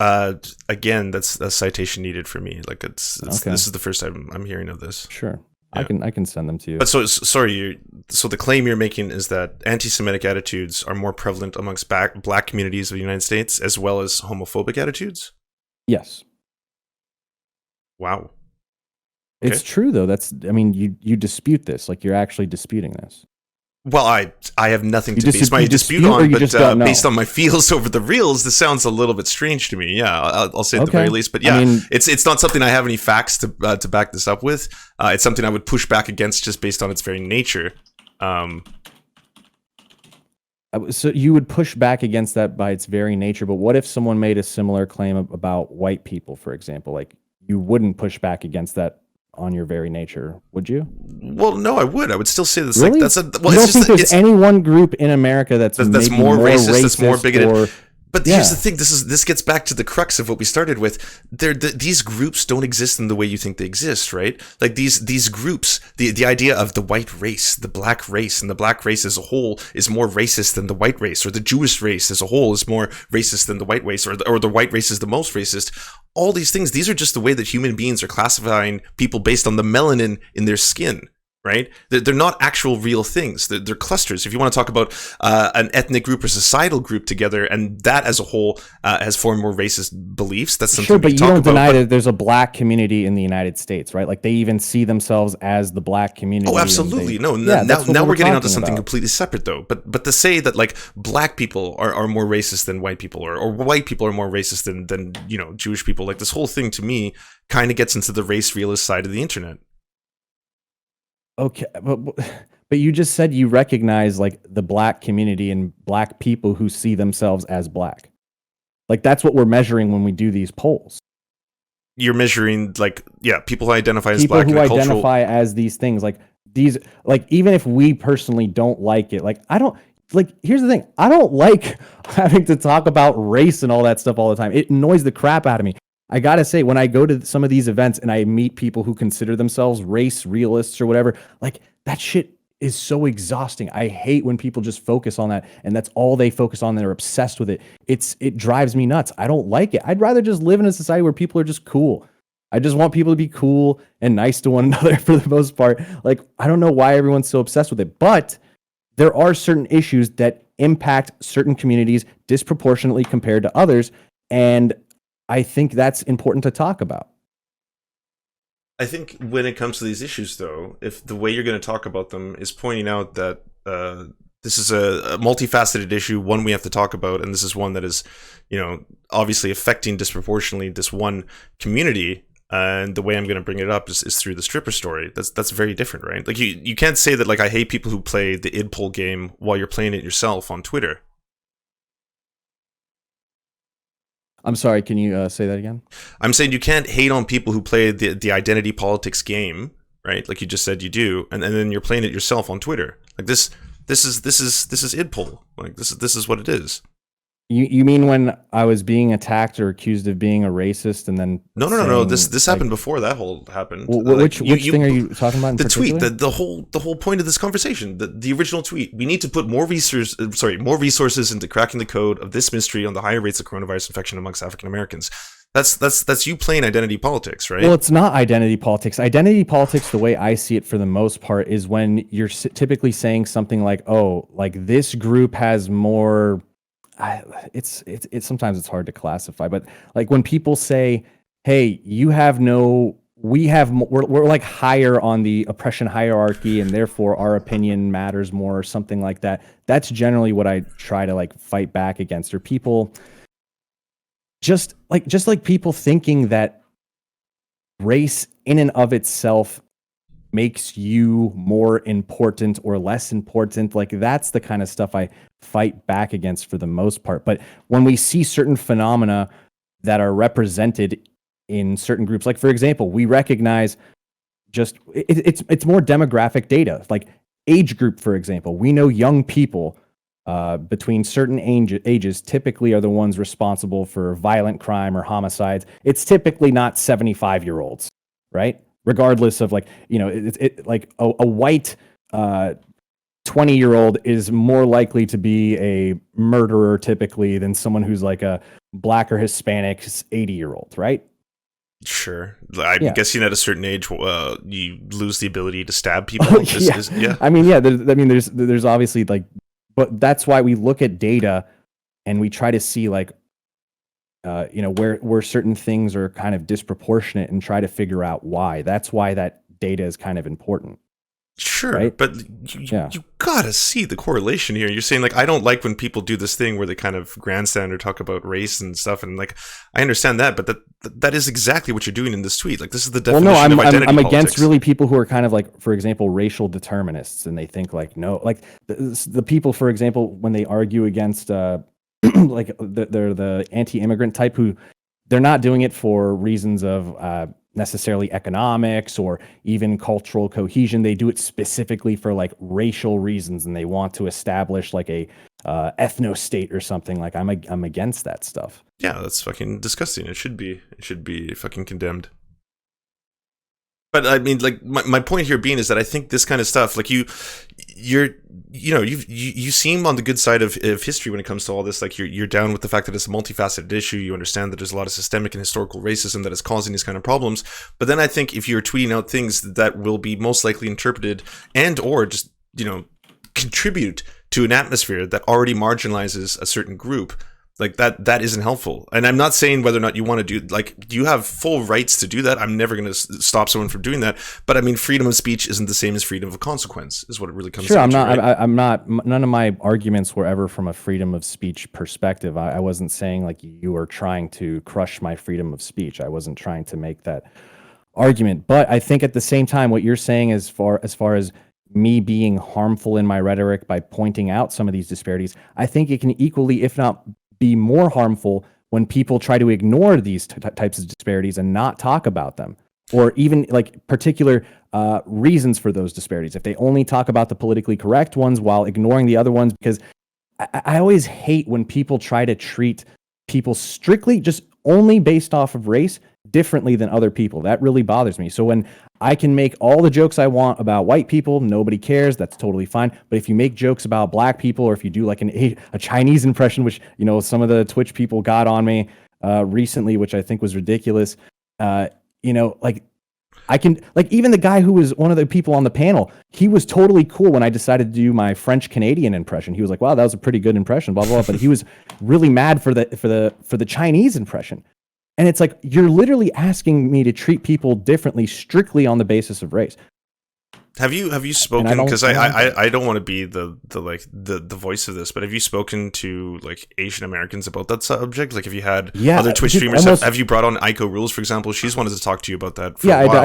Again, that's a citation needed for me. Like it's Okay. This is the first time I'm hearing of this. Sure. Yeah. I can send them to you. But so the claim you're making is that anti-Semitic attitudes are more prevalent amongst Black communities of the United States as well as homophobic attitudes? Yes. Wow. It's true though. You dispute this. Like you're actually disputing this. Well, I have nothing to base my dispute or on, you but just don't know? based on my feels over the reels, this sounds a little bit strange to me. Yeah, I'll say at the very least. But yeah, it's not something I have any facts to back this up with. It's something I would push back against just based on its very nature. So you would push back against that by its very nature. But what if someone made a similar claim about white people, for example? Like you wouldn't push back against that on your very nature, would you? Well, no, I would. I would still say this. Really? Like, you don't think there's any one group in America that's more racist, that's more bigoted? But Yeah. here's the thing: this gets back to the crux of what we started with. These groups don't exist in the way you think they exist, right? Like these groups, the idea of the white race, the black race, and the black race as a whole is more racist than the white race, or the Jewish race as a whole is more racist than the white race, or the white race is the most racist. All these things, these are just the way that human beings are classifying people based on the melanin in their skin. Right? They're not actual real things. They're clusters. If you want to talk about an ethnic group or societal group together, and that as a whole has formed more racist beliefs, that's something sure. But we you talk don't about. deny that there's a Black community in the United States, right? Like they even see themselves as the Black community. Oh, absolutely. Now we're getting onto something completely separate, though. But to say that like Black people are more racist than white people, or white people are more racist than Jewish people, like this whole thing to me kind of gets into the race realist side of the internet. Okay, but you just said you recognize like the Black community and Black people who see themselves as Black. Like that's what we're measuring when we do these polls. You're measuring people who identify as People Black who in the identify as these things, even if we personally don't like it, here's the thing, I don't like having to talk about race and all that stuff all the time. It annoys the crap out of me. I gotta say, when I go to some of these events and I meet people who consider themselves race realists or whatever, like that shit is so exhausting. I hate when people just focus on that and that's all they focus on. They're obsessed with it. It drives me nuts. I don't like it. I'd rather just live in a society where people are just cool. I just want people to be cool and nice to one another for the most part. Like, I don't know why everyone's so obsessed with it, but there are certain issues that impact certain communities disproportionately compared to others. And I think that's important to talk about. I think when it comes to these issues, though, if the way you're going to talk about them is pointing out that this is a multifaceted issue, one we have to talk about, and this is one that is, obviously affecting disproportionately this one community, and the way I'm going to bring it up is through the stripper story. That's very different, right? Like you can't say that like I hate people who play the id poll game while you're playing it yourself on Twitter. I'm sorry, can you say that again? I'm saying you can't hate on people who play the identity politics game, right? Like you just said you do, and then you're playing it yourself on Twitter. Like this is id poll. Like this is what it is. You mean when I was being attacked or accused of being a racist and then No. This happened before that whole happened. Which thing are you talking about? The tweet, the whole point of this conversation, the original tweet. We need to put more resources into cracking the code of this mystery on the higher rates of coronavirus infection amongst African Americans. That's you playing identity politics, right? Well, it's not identity politics. Identity politics, the way I see it for the most part, is when you're typically saying something like, "Oh, like this group has more." It's sometimes it's hard to classify, but like when people say, "Hey, we're like higher on the oppression hierarchy, and therefore our opinion matters more," or something like that. That's generally what I try to like fight back against. Or people just like people thinking that race in and of itself makes you more important or less important. Like that's the kind of stuff I fight back against for the most part. But when we see certain phenomena that are represented in certain groups, like for example, we recognize it's more demographic data, like age group, for example. We know young people between certain ages typically are the ones responsible for violent crime or homicides. It's typically not 75-year-olds, right? Regardless of like, you know, like a white 20-year-old is more likely to be a murderer typically than someone who's like a black or Hispanic 80-year-old, right? Sure. I'm Yeah. guessing at a certain age, you lose the ability to stab people. Yeah. I mean, yeah. There's obviously like, but that's why we look at data and we try to see like, you know, where certain things are kind of disproportionate and try to figure out why. That's why that data is kind of important. Sure, right? but you gotta see the correlation here. You're saying like, I don't like when people do this thing where they kind of grandstand or talk about race and stuff, and like, I understand that, but that is exactly what you're doing in this tweet. Like, this is the definition of identity I'm politics. against really people who are kind of like, for example, racial determinists, and they think like, no, like the people, for example, when they argue against like they're the anti-immigrant type who they're not doing it for reasons of necessarily economics or even cultural cohesion. They do it specifically for like racial reasons, and they want to establish like a ethno state or something. Like I'm against that stuff. Yeah, that's fucking disgusting. It should be fucking condemned. But I mean, like, my point here being is that I think this kind of stuff, like you seem on the good side of history when it comes to all this. Like you're down with the fact that it's a multifaceted issue. You understand that there's a lot of systemic and historical racism that is causing these kind of problems. But then I think if you're tweeting out things that will be most likely interpreted and or just, you know, contribute to an atmosphere that already marginalizes a certain group, like that isn't helpful. And I'm not saying whether or not you want to do, like, you have full rights to do that. I'm never going to stop someone from doing that. But I mean, freedom of speech isn't the same as freedom of consequence, is what it really comes down to. Sure, I'm not. None of my arguments were ever from a freedom of speech perspective. I wasn't saying like you were trying to crush my freedom of speech. I wasn't trying to make that argument. But I think at the same time, what you're saying as far as me being harmful in my rhetoric by pointing out some of these disparities, I think it can equally, if not be more harmful, when people try to ignore these types of disparities and not talk about them, or even like particular reasons for those disparities. If they only talk about the politically correct ones while ignoring the other ones, because I always hate when people try to treat people strictly just only based off of race differently than other people. That really bothers me. So when I can make all the jokes I want about white people, nobody cares. That's totally fine. But if you make jokes about black people, or if you do like a Chinese impression, which, you know, some of the Twitch people got on me recently, which I think was ridiculous. You know, like I can, like, even the guy who was one of the people on the panel, he was totally cool when I decided to do my French Canadian impression. He was like, "Wow, that was a pretty good impression." Blah blah blah. But he was really mad for the Chinese impression. And it's like, you're literally asking me to treat people differently strictly on the basis of race. Have you spoken, because I don't want to be the voice of this, but have you spoken to like Asian Americans about that subject? Like, have you had other Twitch streamers? Have you brought on Aiko Rules, for example? She's wanted to talk to you about that. For a while.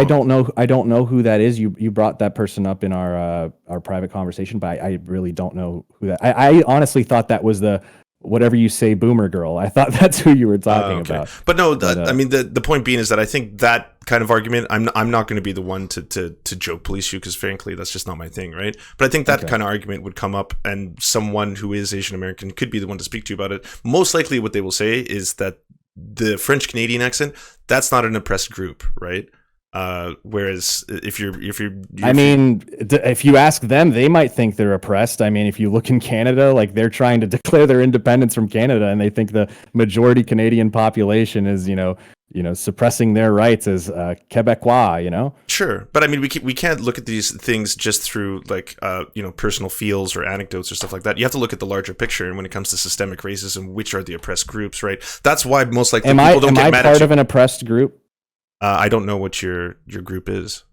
I don't know who that is. You brought that person up in our private conversation, but I really don't know who that. I honestly thought that was the whatever you say boomer girl. I thought that's who you were talking about. But no, I mean, the point being is that I think that kind of argument, I'm not going to be the one to joke police you, because frankly, that's just not my thing, right? But I think that kind of argument would come up, and someone who is Asian American could be the one to speak to you about it. Most likely what they will say is that the French Canadian accent, that's not an oppressed group, right? Whereas if you ask them, they might think they're oppressed. I mean, if you look in Canada, like, they're trying to declare their independence from Canada, and they think the majority Canadian population is, you know, suppressing their rights as Quebecois, you know? Sure. But I mean, we can't look at these things just through like, personal feels or anecdotes or stuff like that. You have to look at the larger picture. And when it comes to systemic racism, which are the oppressed groups, right? That's why most likely people don't get mad at you. Am I part of an oppressed group? I don't know what your group is.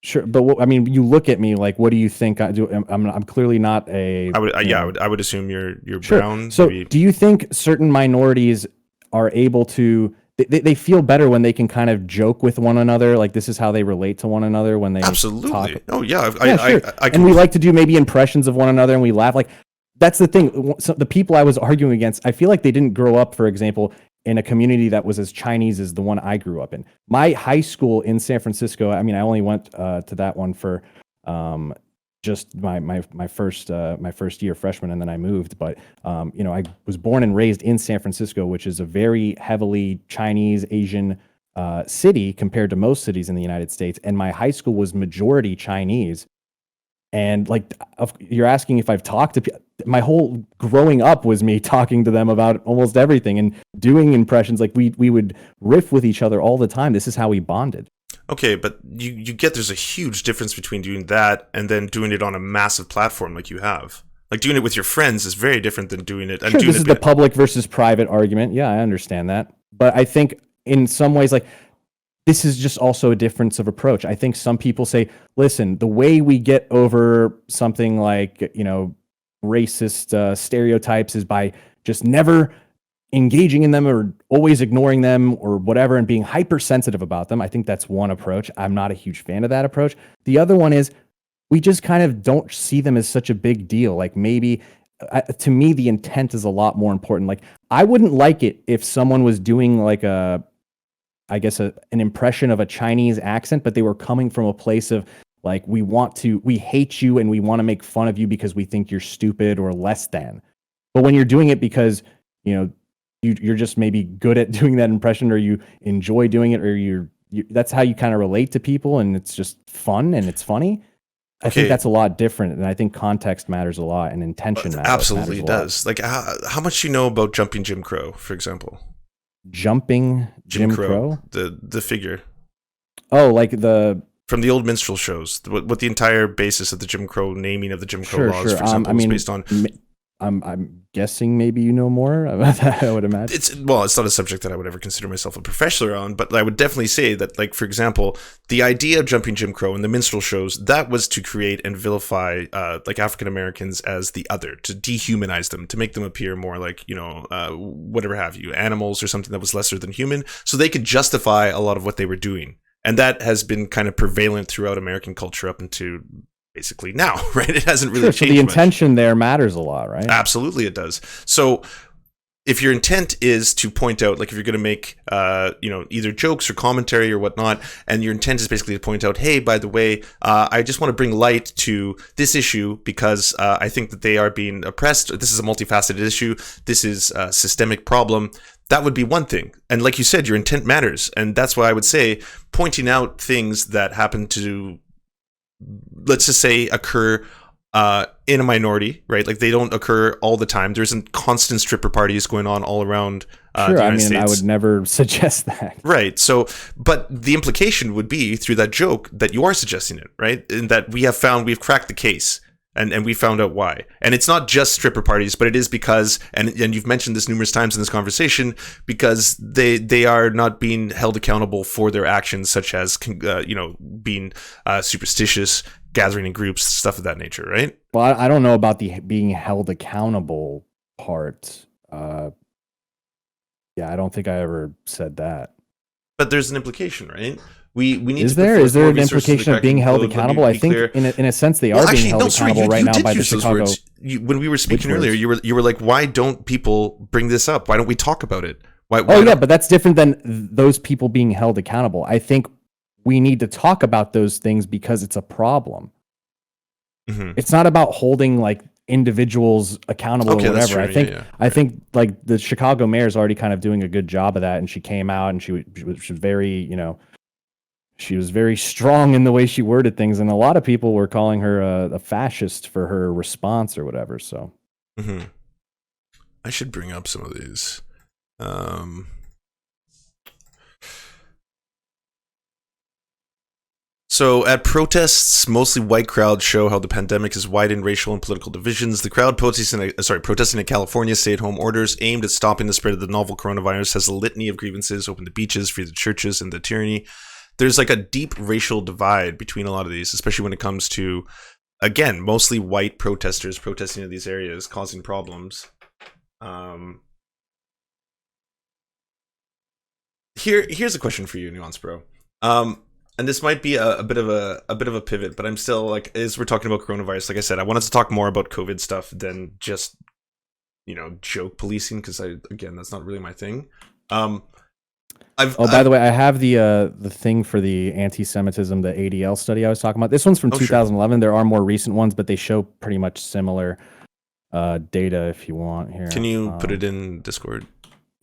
Sure, but I mean, you look at me like, what do you think I do? I'm clearly not a. I would assume you're sure. brown. So, maybe. Do you think certain minorities are able to? They feel better when they can kind of joke with one another. Like, this is how they relate to one another when they absolutely talk. Oh yeah, sure. And we like to do maybe impressions of one another, and we laugh. Like, that's the thing. So the people I was arguing against, I feel like they didn't grow up, for example, in a community that was as Chinese as the one I grew up in. My high school in San Francisco, I mean, I only went to that one for just my first year freshman, and then I moved. But you know, I was born and raised in San Francisco, which is a very heavily Chinese Asian city compared to most cities in the United States, and my high school was majority Chinese. And like, you're asking if I've talked to people. My whole growing up was me talking to them about almost everything and doing impressions. Like we would riff with each other all the time. This is how we bonded. Okay, but you get there's a huge difference between doing that and then doing it on a massive platform like you have. Like doing it with your friends is very different than doing it. And sure, doing this is the public versus private argument. Yeah, I understand that. But I think in some ways, like, this is just also a difference of approach. I think some people say, listen, the way we get over something like, you know, racist stereotypes is by just never engaging in them or always ignoring them or whatever and being hypersensitive about them. I think that's one approach. I'm not a huge fan of that approach. The other one is we just kind of don't see them as such a big deal. Like maybe to me, the intent is a lot more important. Like I wouldn't like it if someone was doing like an impression of a Chinese accent, but they were coming from a place of like, we hate you and we want to make fun of you because we think you're stupid or less than. But when you're doing it because, you know, you're just maybe good at doing that impression, or you enjoy doing it, or that's how you kind of relate to people, and it's just fun and it's funny. I think that's a lot different, and I think context matters a lot, and intention matters. Absolutely, it does. Like how much you know about jumping Jim Crow, for example? Jumping Jim Crow, the figure. Oh, like from the old minstrel shows, what the entire basis of the Jim Crow naming of the Jim Crow laws, for example, was based on. I'm guessing maybe you know more about that, I would imagine. It's not a subject that I would ever consider myself a professor on, but I would definitely say that, like, for example, the idea of jumping Jim Crow in the minstrel shows, that was to create and vilify like African Americans as the other, to dehumanize them, to make them appear more like, you know, whatever have you, animals or something that was lesser than human, so they could justify a lot of what they were doing. And that has been kind of prevalent throughout American culture up into basically now, right? It hasn't really changed. So the intention there matters a lot, right? Absolutely, it does. So if your intent is to point out, like if you're going to make, you know, either jokes or commentary or whatnot, and your intent is basically to point out, hey, by the way, I just want to bring light to this issue because I think that they are being oppressed. This is a multifaceted issue. This is a systemic problem. That would be one thing. And like you said, your intent matters. And that's why I would say pointing out things that happen to, let's just say, occur in a minority, right? Like they don't occur all the time. There isn't constant stripper parties going on all around the United States. I would never suggest that. Right. So, but the implication would be through that joke that you are suggesting it, right? And that we've cracked the case. And we found out why. And it's not just stripper parties, but it is because, and you've mentioned this numerous times in this conversation, because they are not being held accountable for their actions, such as, you know, being superstitious, gathering in groups, stuff of that nature, right? Well, I don't know about the being held accountable part. Yeah, I don't think I ever said that. But there's an implication, right? We need is to there an implication of being held accountable? I think in a sense they are being held accountable right now by the Chicago. When we were speaking earlier, you were like, why don't people bring this up? Why don't we talk about it? Why but that's different than those people being held accountable. I think we need to talk about those things because it's a problem. Mm-hmm. It's not about holding like individuals accountable or whatever. I think like the Chicago mayor is already kind of doing a good job of that, and she came out and she was very, you know, she was very strong in the way she worded things, and a lot of people were calling her a fascist for her response or whatever. So, I should bring up some of these. So, at protests, mostly white crowds show how the pandemic has widened racial and political divisions. The crowd protesting at California's stay-at-home orders aimed at stopping the spread of the novel coronavirus has a litany of grievances: open the beaches, free the churches, and the tyranny. There's like a deep racial divide between a lot of these, especially when it comes to, again, mostly white protesters protesting in these areas, causing problems. Here's a question for you, NuanceBro. And this might be a bit of a pivot, but I'm still like, as we're talking about coronavirus, like I said, I wanted to talk more about COVID stuff than just, you know, joke policing, because that's not really my thing. By the way, I have the thing for the anti-Semitism, the ADL study I was talking about. This one's from 2011. Sure. There are more recent ones, but they show pretty much similar data. If you want here, can you put it in Discord?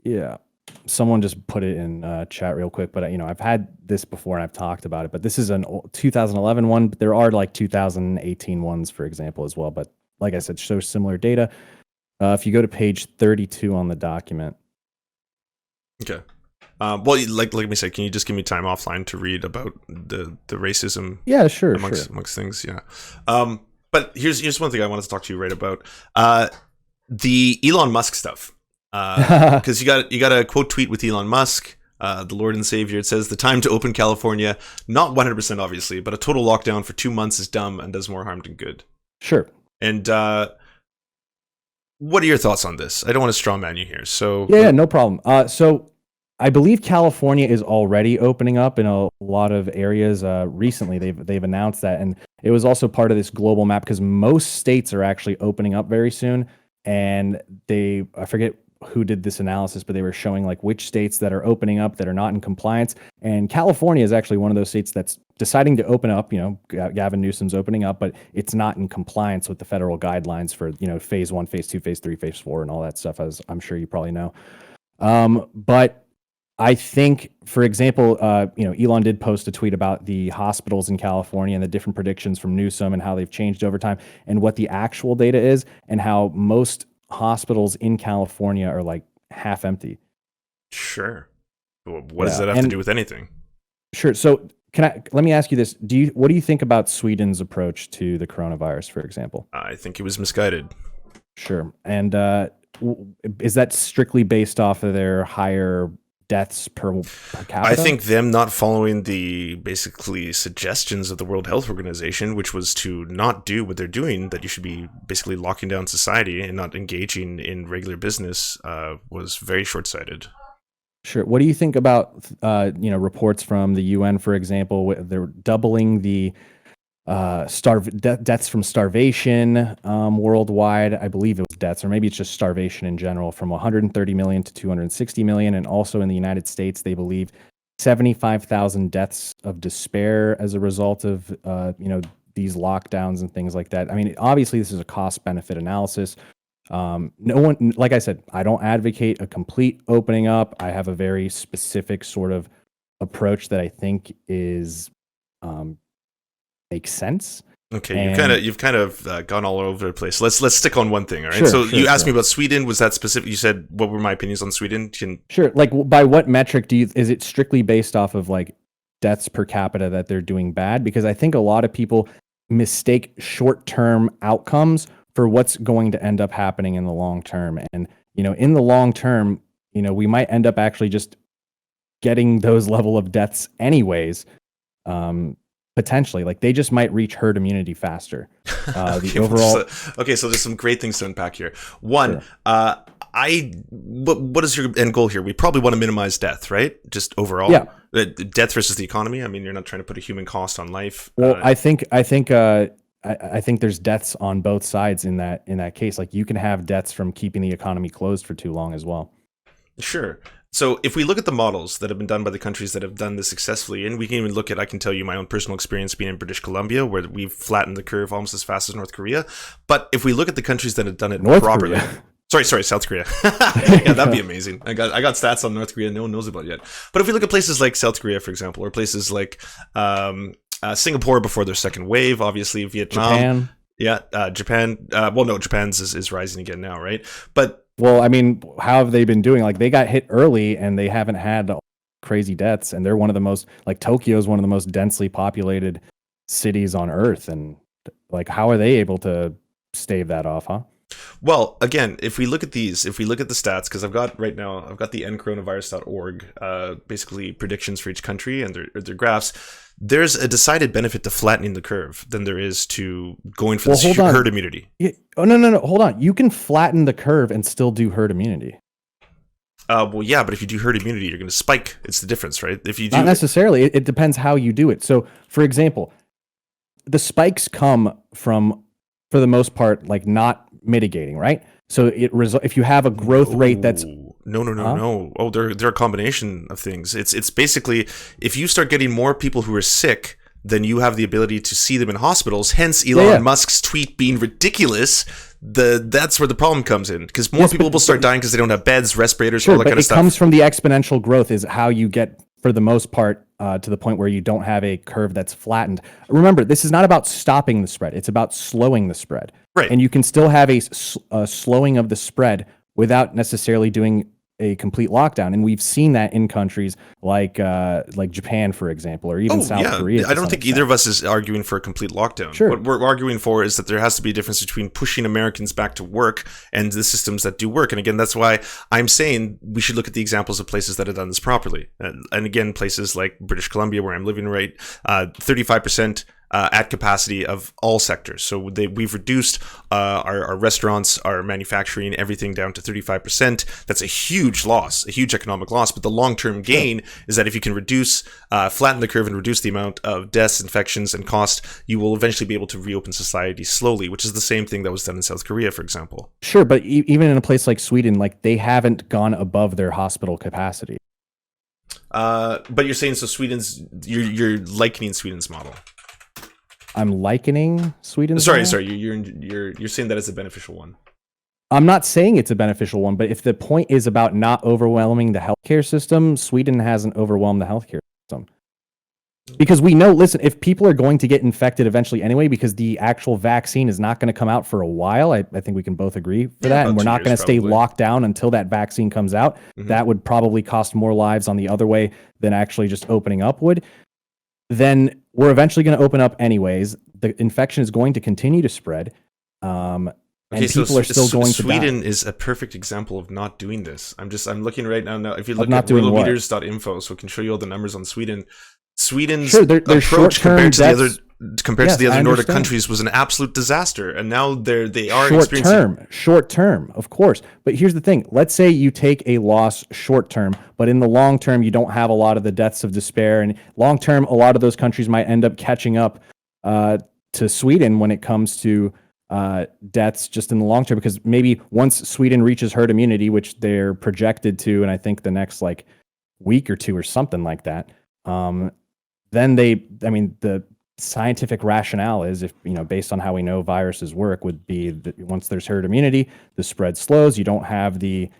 Yeah, someone just put it in chat real quick. But I've had this before and I've talked about it. But this is an 2011 one. But there are like 2018 ones, for example, as well. But like I said, shows similar data. If you go to page 32 on the document. Okay. Well, like me say, can you just give me time offline to read about the racism? Yeah, sure, amongst things, yeah. But here's one thing I wanted to talk to you right about. The Elon Musk stuff. Because you got a quote tweet with Elon Musk, the Lord and Savior. It says the time to open California, not 100% obviously, but a total lockdown for 2 months is dumb and does more harm than good. Sure. And what are your thoughts on this? I don't want to straw man you here. So yeah, no problem. So I believe California is already opening up in a lot of areas. Recently, they've announced that, and it was also part of this global map because most states are actually opening up very soon. And I forget who did this analysis, but they were showing like which states that are opening up that are not in compliance. And California is actually one of those states that's deciding to open up. Gavin Newsom's opening up, but it's not in compliance with the federal guidelines for phase 1, phase 2, phase 3, phase 4, and all that stuff, as I'm sure you probably know. But I think, for example, Elon did post a tweet about the hospitals in California and the different predictions from Newsom and how they've changed over time and what the actual data is and how most hospitals in California are like half empty. Sure. What does that have to do with anything? Sure. So let me ask you this. What do you think about Sweden's approach to the coronavirus, for example? I think it was misguided. Sure. And is that strictly based off of their higher deaths per capita? I think them not following the basically suggestions of the World Health Organization, which was to not do what they're doing, that you should be basically locking down society and not engaging in regular business, was very short-sighted. Sure. What do you think about reports from the UN, for example? They're doubling the deaths from starvation worldwide. I believe it was deaths, or maybe it's just starvation in general, from 130 million to 260 million. And also in the United States, they believe 75,000 deaths of despair as a result of these lockdowns and things like that. I mean, obviously, this is a cost-benefit analysis. No one, like I said, I don't advocate a complete opening up. I have a very specific sort of approach that I think is makes sense. Okay, you've kind of gone all over the place. Let's stick on one thing, all right? Sure, you asked me about Sweden. Was that specific? You said what were my opinions on Sweden? Sure. Like, by what metric is it strictly based off of like deaths per capita that they're doing bad? Because I think a lot of people mistake short-term outcomes for what's going to end up happening in the long term. And in the long term, we might end up actually just getting those level of deaths anyways. Potentially, like they just might reach herd immunity faster. Okay, so there's some great things to unpack here. One, sure. What is your end goal here? We probably want to minimize death, right? Just overall, yeah. Death versus the economy. I mean, you're not trying to put a human cost on life. Well, I think there's deaths on both sides in that case. Like you can have deaths from keeping the economy closed for too long as well. Sure. So if we look at the models that have been done by the countries that have done this successfully, and we can even look at, I can tell you my own personal experience being in British Columbia, where we've flattened the curve almost as fast as North Korea. But if we look at the countries that have done it properly, sorry, South Korea. Yeah, that'd be amazing. I got stats on North Korea no one knows about yet. But if we look at places like South Korea, for example, or places like Singapore before their second wave, obviously Vietnam. Japan. Yeah, Japan. Well, no, Japan's is rising again now, right? But well, I mean, how have they been doing? Like they got hit early and they haven't had crazy deaths, and they're one of the most, like Tokyo is one of the most densely populated cities on Earth, and like how are they able to stave that off, huh? Well, again, if we look at the stats, because I've got the endcoronavirus.org, basically predictions for each country and their graphs. There's a decided benefit to flattening the curve than there is to going for herd immunity. Yeah. Oh, no. Hold on. You can flatten the curve and still do herd immunity. Well, yeah, but if you do herd immunity, you're going to spike. It's the difference, right? If you do not necessarily. It depends how you do it. So, for example, the spikes come from, for the most part, like not mitigating, right? So if you have a growth rate that's Huh? No. Oh, they're a combination of things. It's basically, if you start getting more people who are sick, then you have the ability to see them in hospitals. Hence, Elon Musk's tweet being ridiculous. That's where the problem comes in, because more people will start dying because they don't have beds, respirators, all that kind of stuff. It comes from the exponential growth is how you get, for the most part, to the point where you don't have a curve that's flattened. Remember, this is not about stopping the spread. It's about slowing the spread. Right. And you can still have a slowing of the spread without necessarily doing a complete lockdown. And we've seen that in countries like Japan, for example, or even South Korea. I don't think either of us is arguing for a complete lockdown. Sure. What we're arguing for is that there has to be a difference between pushing Americans back to work and the systems that do work. And again, that's why I'm saying we should look at the examples of places that have done this properly. And again, places like British Columbia, where I'm living, right, 35% at capacity of all sectors. So we've reduced our restaurants, our manufacturing, everything down to 35%. That's a huge loss, a huge economic loss. But the long-term gain is that if you can flatten the curve and reduce the amount of deaths, infections, and cost, you will eventually be able to reopen society slowly, which is the same thing that was done in South Korea, for example. Sure, but even in a place like Sweden, like they haven't gone above their hospital capacity. But you're saying, so you're likening Sweden's model. I'm likening Sweden's Sorry, model? you're saying that it's a beneficial one. I'm not saying it's a beneficial one, but if the point is about not overwhelming the healthcare system, Sweden hasn't overwhelmed the healthcare system. Because we know, listen, if people are going to get infected eventually anyway, because the actual vaccine is not going to come out for a while, I think we can both agree for that, and we're not going to stay locked down until that vaccine comes out. Mm-hmm. That would probably cost more lives on the other way than actually just opening up would. Then we're eventually going to open up anyways. The infection is going to continue to spread. And people are still going to die. Sweden is a perfect example of not doing this. I'm looking right now. If you look at worldometers.info, so I can show you all the numbers on Sweden. Sweden's approach compared to the other Nordic countries was an absolute disaster, and now they are experiencing short term, of course. But here's the thing: let's say you take a loss short term, but in the long term, you don't have a lot of the deaths of despair, and long term, a lot of those countries might end up catching up to Sweden when it comes to deaths just in the long term, because maybe once Sweden reaches herd immunity, which they're projected to, and I think the next week or two or something like that. Then the scientific rationale is, based on how we know viruses work, would be that once there's herd immunity, the spread slows, you don't have the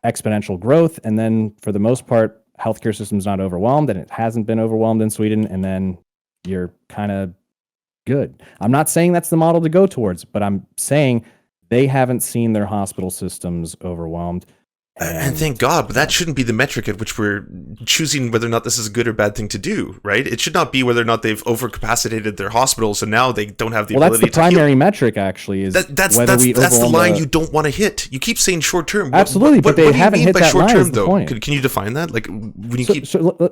exponential growth, and then for the most part, healthcare system's not overwhelmed, and it hasn't been overwhelmed in Sweden, and then you're kind of good. I'm not saying that's the model to go towards, but I'm saying they haven't seen their hospital systems overwhelmed. And thank God, but that shouldn't be the metric at which we're choosing whether or not this is a good or bad thing to do, right? It should not be whether or not they've overcapacitated their hospitals and now they don't have the ability to that's the primary metric, actually, is that's the line you don't want to hit. You keep saying short term. Absolutely, but they haven't hit that line, is the point. Can you define that? Like, when you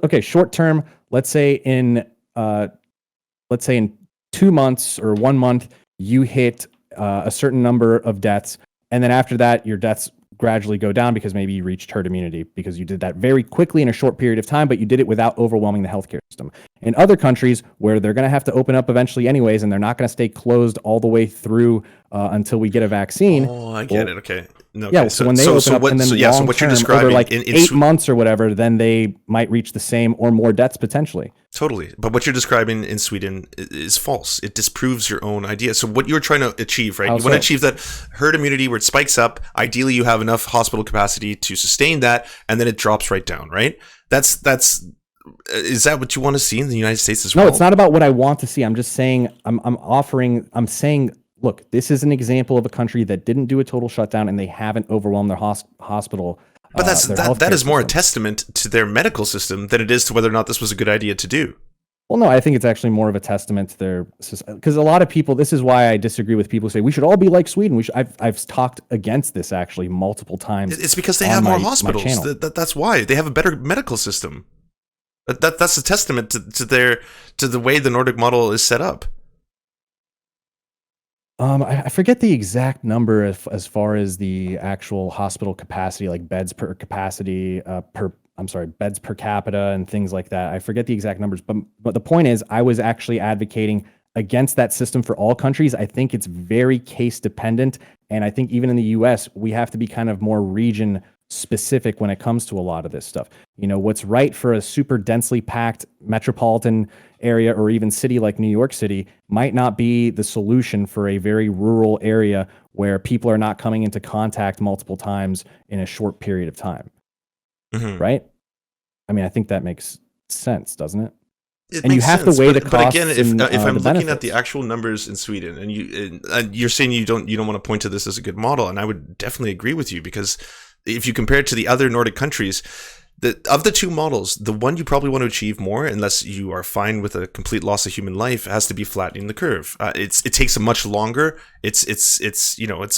okay, short term, let's say in 2 months or 1 month, you hit a certain number of deaths, and then after that, your deaths gradually go down because maybe you reached herd immunity because you did that very quickly in a short period of time, but you did it without overwhelming the healthcare system. In other countries where they're going to have to open up eventually anyways, and they're not going to stay closed all the way through until we get a vaccine. Oh, I get it. Okay. No, okay. Yeah, so when they open up, and then long what you're term, describing over in 8 months or whatever, then they might reach the same or more deaths potentially. Totally. But what you're describing in Sweden is false. It disproves your own idea. So what you're trying to achieve, right? You want to achieve that herd immunity where it spikes up. Ideally, you have enough hospital capacity to sustain that, and then it drops right down, right? Is that what you want to see in the United States as well? No, it's not about what I want to see. I'm just saying, I'm saying, look, this is an example of a country that didn't do a total shutdown and they haven't overwhelmed their hospital. But that is more a testament to their medical system than it is to whether or not this was a good idea to do. Well, no, I think it's actually more of a testament to their, because a lot of people, this is why I disagree with people who say we should all be like Sweden. I've talked against this actually multiple times. It's because they have more hospitals. That's why they have a better medical system. That's a testament to the way the Nordic model is set up. I forget the exact number as far as the actual hospital capacity, like beds per capacity, beds per capita and things like that. I forget the exact numbers, but the point is, I was actually advocating against that system for all countries. I think it's very case dependent, and I think even in the U.S. we have to be kind of more region specific when it comes to a lot of this stuff. You know, what's right for a super densely packed metropolitan area or even city like New York City might not be the solution for a very rural area where people are not coming into contact multiple times in a short period of time. Right? I mean, I think that makes sense, doesn't it? And you have to weigh the costs. But again, if I'm looking benefits. at the actual numbers in Sweden, and you're saying you don't want to point to this as a good model, and I would definitely agree with you, because if you compare it to the other Nordic countries, of the two models, the one you probably want to achieve more, unless you are fine with a complete loss of human life, has to be flattening the curve. It takes a much longer. It's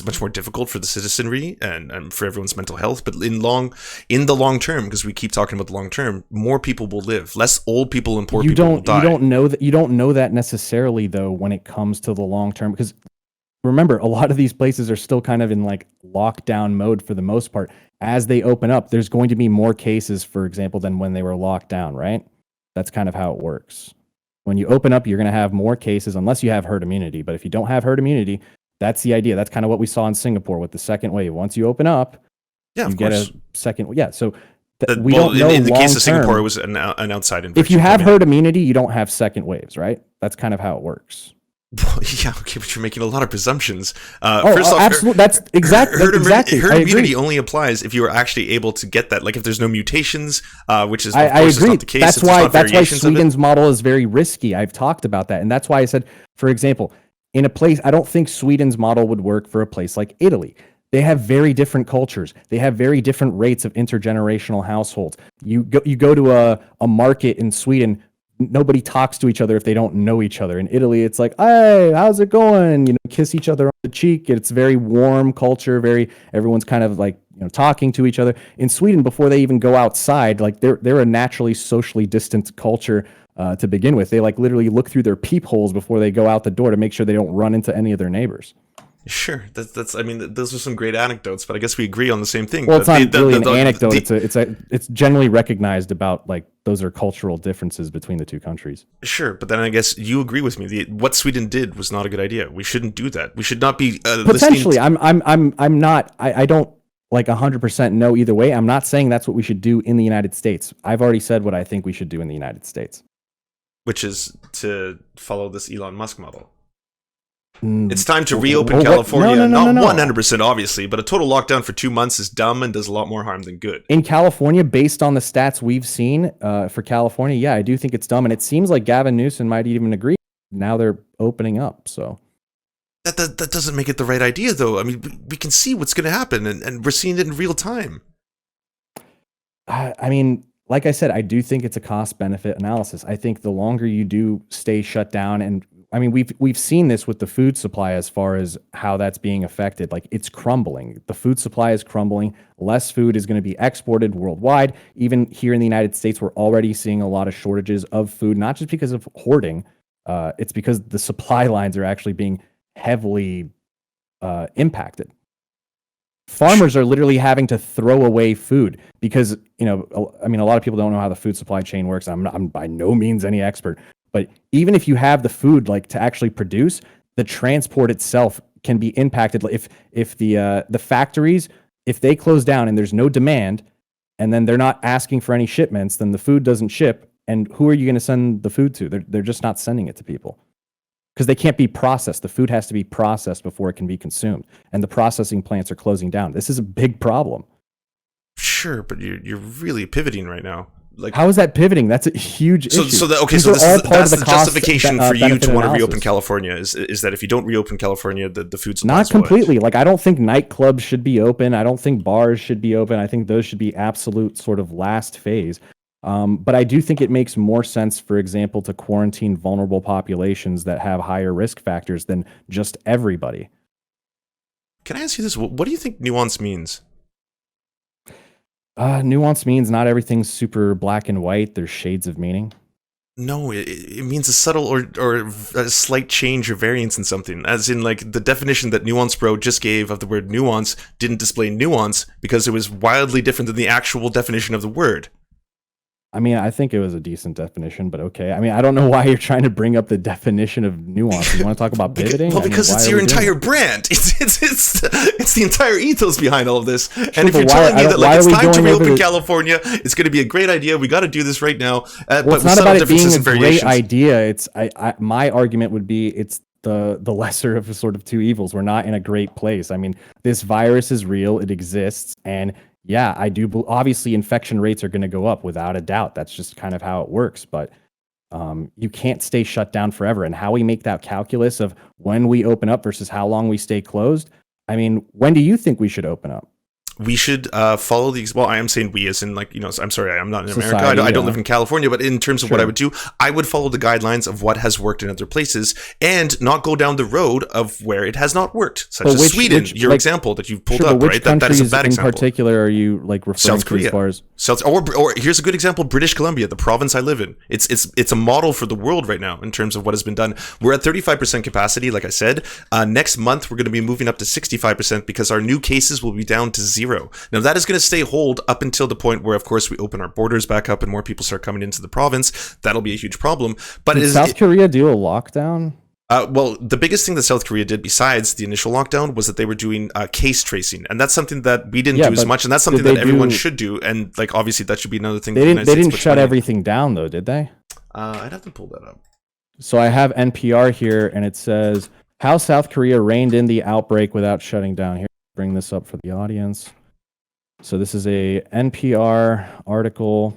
much more difficult for the citizenry and for everyone's mental health. But in the long term, because we keep talking about the long term, more people will live. Less old people and poor people will die. You don't know that necessarily though when it comes to the long term, because remember, a lot of these places are still kind of in like lockdown mode for the most part. As they open up, there's going to be more cases, for example, than when they were locked down, right? That's kind of how it works. When you open up, you're going to have more cases unless you have herd immunity. But if you don't have herd immunity, that's the idea. That's kind of what we saw in Singapore with the second wave. Once you open up, you get a second. Yeah. So we don't know. In the case of Singapore, it was an outside infection. If you have herd immunity, you don't have second waves, right? That's kind of how it works. Yeah, okay, but you're making a lot of presumptions. First off, absolutely. That's exactly. Herd immunity only applies if you are actually able to get that. Like if there's no mutations, which is I agree. Not the case. That's why Sweden's model is very risky. I've talked about that, and that's why I said, for example, in a place, I don't think Sweden's model would work for a place like Italy. They have very different cultures. They have very different rates of intergenerational households. You go to a market in Sweden. Nobody talks to each other if they don't know each other. In Italy, it's like, hey, how's it going? You know, kiss each other on the cheek. It's very warm culture. Everyone's kind of like, you know, talking to each other. In Sweden, before they even go outside, like they're a naturally socially distant culture to begin with. They like literally look through their peepholes before they go out the door to make sure they don't run into any of their neighbors. Sure, that's. I mean, those are some great anecdotes, but I guess we agree on the same thing. Well, it's not really an anecdote. It's generally recognized about like those are cultural differences between the two countries. Sure, but then I guess you agree with me. What Sweden did was not a good idea. We shouldn't do that. We should not be potentially. I'm not. I don't like 100% know either way. I'm not saying that's what we should do in the United States. I've already said what I think we should do in the United States, which is to follow this Elon Musk model. It's time to reopen California. No. Not 100%, obviously, but a total lockdown for 2 months is dumb and does a lot more harm than good. In California, based on the stats we've seen for California, yeah, I do think it's dumb. And it seems like Gavin Newsom might even agree. Now they're opening up, so. That doesn't make it the right idea, though. I mean, we can see what's going to happen, and we're seeing it in real time. I mean, like I said, I do think it's a cost-benefit analysis. I think the longer you do stay shut down, and I mean, we've seen this with the food supply as far as how that's being affected. Like it's crumbling. The food supply is crumbling. Less food is going to be exported worldwide. Even here in the United States, we're already seeing a lot of shortages of food, not just because of hoarding. It's because the supply lines are actually being heavily impacted. Farmers are literally having to throw away food because, you know, I mean, a lot of people don't know how the food supply chain works. I'm by no means any expert. But even if you have the food like to actually produce, the transport itself can be impacted. If the factories, if they close down and there's no demand, and then they're not asking for any shipments, then the food doesn't ship. And who are you going to send the food to? They're just not sending it to people because they can't be processed. The food has to be processed before it can be consumed, and the processing plants are closing down. This is a big problem. Sure, but you're really pivoting right now. Like, how is that pivoting? That's a huge issue. So that's the justification for you to want to reopen California is that if you don't reopen California, the food supply not completely. Like, I don't think nightclubs should be open. I don't think bars should be open. I think those should be absolute sort of last phase. But I do think it makes more sense, for example, to quarantine vulnerable populations that have higher risk factors than just everybody. Can I ask you this? What do you think nuance means? Nuance means not everything's super black and white. There's shades of meaning. No, it means a subtle or a slight change or variance in something. As in, like, the definition that NuanceBro just gave of the word nuance didn't display nuance because it was wildly different than the actual definition of the word. I mean, I think it was a decent definition, but okay. I mean, I don't know why you're trying to bring up the definition of nuance. You want to talk about pivoting? Well, because it's your entire brand. It's the entire ethos behind all of this. And if you're telling me that like it's time to reopen California, it's going to be a great idea. We got to do this right now. Well, it's not about it being a great idea. It's my argument would be it's the lesser of sort of two evils. We're not in a great place. I mean, this virus is real. It exists, and yeah, I do. Obviously, infection rates are going to go up without a doubt. That's just kind of how it works. But you can't stay shut down forever. And how we make that calculus of when we open up versus how long we stay closed. I mean, when do you think we should open up? We should follow these. Well, I am saying we as in like, I'm sorry, I'm not in America. I don't live in California, but in terms of what I would do, I would follow the guidelines of what has worked in other places and not go down the road of where it has not worked, such as Sweden, your example that you've pulled up, right? That is a bad example. In particular, are you like referring South Korea. To as far as or here's a good example, British Columbia, the province I live in. It's a model for the world right now in terms of what has been done. We're at 35% capacity, like I said. Next month, we're going to be moving up to 65% because our new cases will be down to 0. Now, that is going to stay hold up until the point where, of course, we open our borders back up and more people start coming into the province. That'll be a huge problem. But did South Korea do a lockdown? Well, the biggest thing that South Korea did besides the initial lockdown was that they were doing case tracing, and that's something that we didn't do as much, and that's something that everyone should do. And like, obviously, that should be another thing. They didn't shut everything down, though, did they? I'd have to pull that up. So I have NPR here, and it says how South Korea reined in the outbreak without shutting down. Here, bring this up for the audience. So this is a NPR article.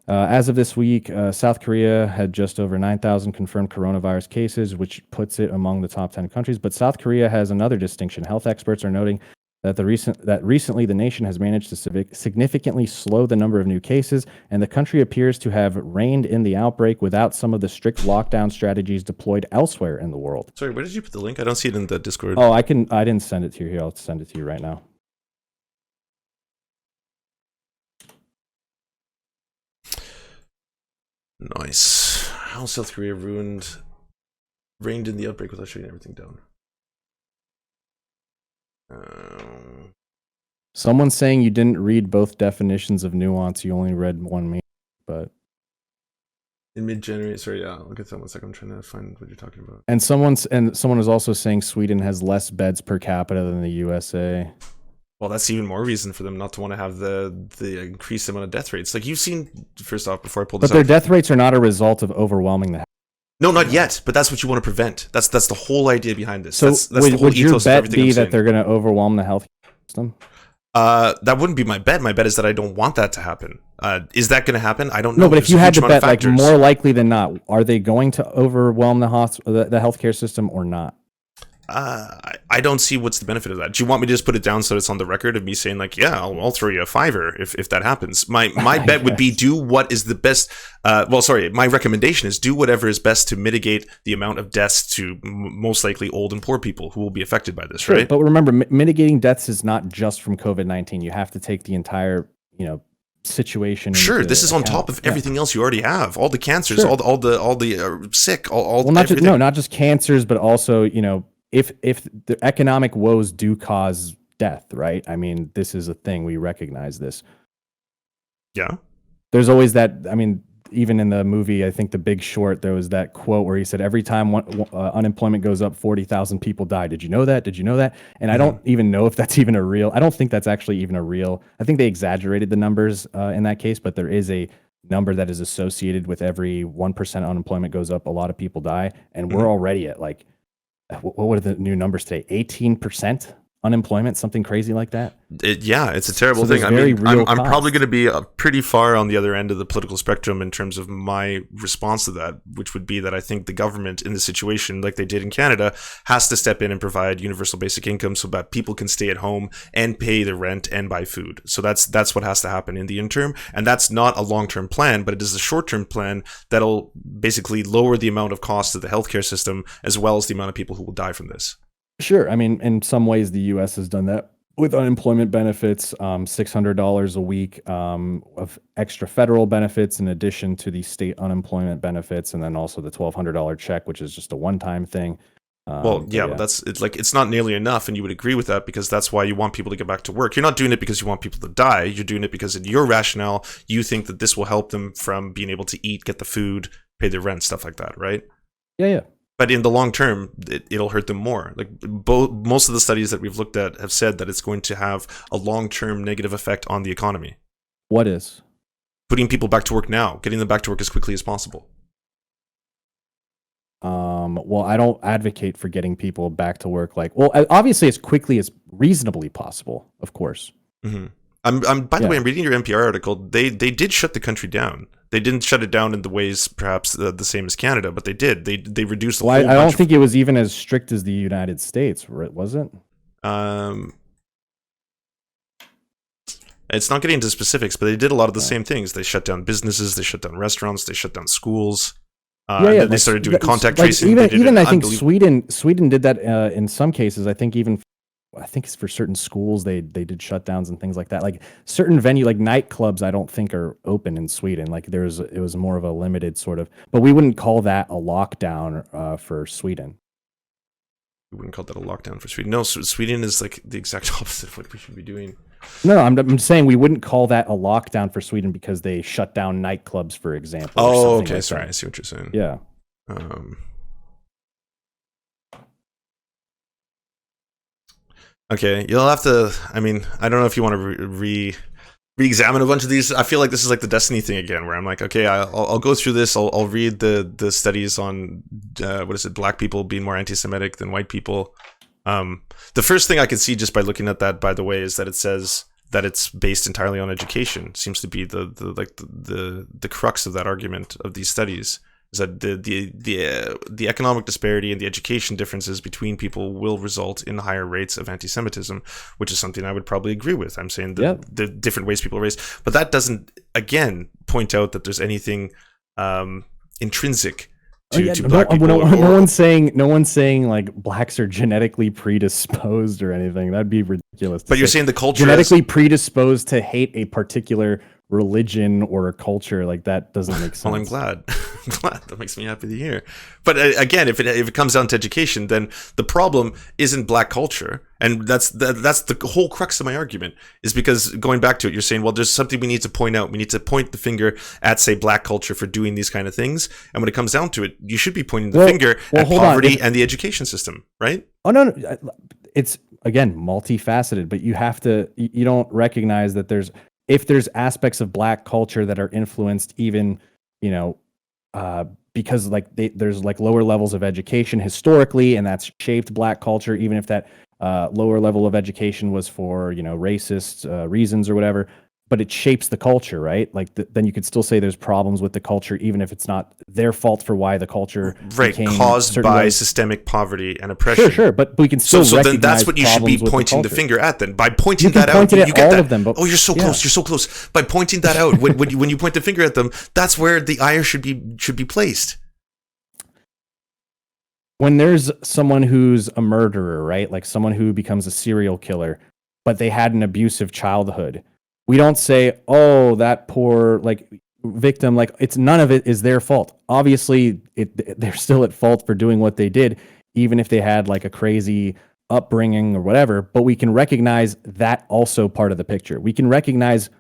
As of this week, South Korea had just over 9,000 confirmed coronavirus cases, which puts it among the top 10 countries. But South Korea has another distinction. Health experts are noting that recently the nation has managed to significantly slow the number of new cases, and the country appears to have reined in the outbreak without some of the strict lockdown strategies deployed elsewhere in the world. Sorry, where did you put the link? I don't see it in the Discord. Oh, I didn't send it to you here. I'll send it to you right now. Nice. How South Korea reined in the outbreak without shutting everything down. Someone's saying you didn't read both definitions of nuance. You only read one meaning, but in mid-January. Sorry, yeah. I'll get that one second. I'm trying to find what you're talking about. And someone was also saying Sweden has less beds per capita than the USA. Well, that's even more reason for them not to want to have the increased amount of death rates. Like you've seen, first off, before I pull this up. But their death rates are not a result of overwhelming the. No, not yet. But that's what you want to prevent. That's the whole idea behind this. So that's the whole would your bet be that they're going to overwhelm the health system? That wouldn't be my bet. My bet is that I don't want that to happen. Is that going to happen? I don't know. No, but if you had to bet, like more likely than not, are they going to overwhelm the healthcare system or not? I don't see what's the benefit of that. Do you want me to just put it down so it's on the record of me saying like, yeah, I'll throw you a $5 if that happens. My bet would be do what is the best. My recommendation is do whatever is best to mitigate the amount of deaths to most likely old and poor people who will be affected by this, sure, right? But remember, mitigating deaths is not just from COVID-19. You have to take the entire, situation. Sure, this is on top of everything else you already have. All the cancers, sure. all the sick, all not just cancers, but also, if the economic woes do cause death, right? I mean, this is a thing. We recognize this. Yeah. There's always that. I mean, even in the movie, I think The Big Short, there was that quote where he said, every time unemployment goes up, 40,000 people die. Did you know that? Did you know that? And I don't even know if that's even I don't think that's actually even a real. I think they exaggerated the numbers in that case, but there is a number that is associated with every 1% unemployment goes up, a lot of people die. And we're already at like, what are the new numbers today? 18% unemployment, something crazy like that. It's a terrible thing. I mean, I'm probably going to be pretty far on the other end of the political spectrum in terms of my response to that, which would be that I think the government in this situation, like they did in Canada, has to step in and provide universal basic income so that people can stay at home and pay the rent and buy food. So that's what has to happen in the interim. And that's not a long-term plan, but it is a short-term plan that'll basically lower the amount of cost of the healthcare system as well as the amount of people who will die from this. Sure. I mean, in some ways, the U.S. has done that with unemployment benefits, $600 a week of extra federal benefits in addition to the state unemployment benefits, and then also the $1,200 check, which is just a one-time thing. Well, yeah, but it's not nearly enough, and you would agree with that because that's why you want people to get back to work. You're not doing it because you want people to die. You're doing it because in your rationale, you think that this will help them from being able to eat, get the food, pay their rent, stuff like that, right? Yeah. But in the long term, it'll hurt them more. Like most of the studies that we've looked at have said that it's going to have a long-term negative effect on the economy. What is? Putting people back to work now, getting them back to work as quickly as possible. Well, I don't advocate for getting people back to work. Obviously as quickly as reasonably possible, of course. Mm-hmm. By the way, I'm reading your NPR article. They did shut the country down. They didn't shut it down in the ways perhaps the same as Canada, but they did. They reduced the whole bunch. I don't think it was even as strict as the United States, was it? It's not getting into specifics, but they did a lot of the same things. They shut down businesses, they shut down restaurants, they shut down schools. And then they started doing contact tracing. Even I think Sweden did that in some cases. I think it's for certain schools they did shutdowns and things like that. Like certain venue, like nightclubs, I don't think are open in Sweden. Like it was more of a limited sort of, but we wouldn't call that a lockdown for Sweden. We wouldn't call that a lockdown for Sweden. No, Sweden is like the exact opposite of what we should be doing. No, I'm saying we wouldn't call that a lockdown for Sweden because they shut down nightclubs, for example. Oh, okay, sorry, I see what you're saying. Yeah. Okay, you'll have to. I mean, I don't know if you want to re-examine a bunch of these. I feel like this is like the Destiny thing again, where I'm like, okay, I'll go through this. I'll read the studies on black people being more anti-Semitic than white people. The first thing I could see just by looking at that, by the way, is that it says that it's based entirely on education. Seems to be the crux of that argument of these studies. Is that the economic disparity and the education differences between people will result in higher rates of anti-Semitism, which is something I would probably agree with. I'm saying the different ways people are raised, but that doesn't again point out that there's anything intrinsic to black people. No one's saying like blacks are genetically predisposed or anything. That'd be ridiculous. But you're saying the culture genetically predisposed to hate a particular religion or a culture, like that doesn't make sense. Well, I'm glad. That makes me happy to hear. But again, if it comes down to education, then the problem isn't black culture, and that's the whole crux of my argument. Is because going back to it, you're saying, well, there's something we need to point out. We need to point the finger at, say, black culture for doing these kind of things. And when it comes down to it, you should be pointing the finger at poverty and the education system, right? Oh no, it's again multifaceted, but you don't recognize that if there's aspects of black culture that are influenced even, because there's like lower levels of education historically, and that's shaped black culture, even if that lower level of education was for, racist reasons or whatever, but it shapes the culture, right? Like then you could still say there's problems with the culture, even if it's not their fault for why the culture caused by systemic poverty and oppression. Sure, but we can still so then that's what you should be pointing the finger at. Then by pointing that out, you get that. Of them, but, you're so close. You're so close. By pointing that out, when you point the finger at them, that's where the ire should be placed. When there's someone who's a murderer, right? Like someone who becomes a serial killer, but they had an abusive childhood. We don't say, oh, that poor victim, it's none of it is their fault. Obviously, they're still at fault for doing what they did, even if they had like a crazy upbringing or whatever. But we can recognize that also part of the picture. We can recognize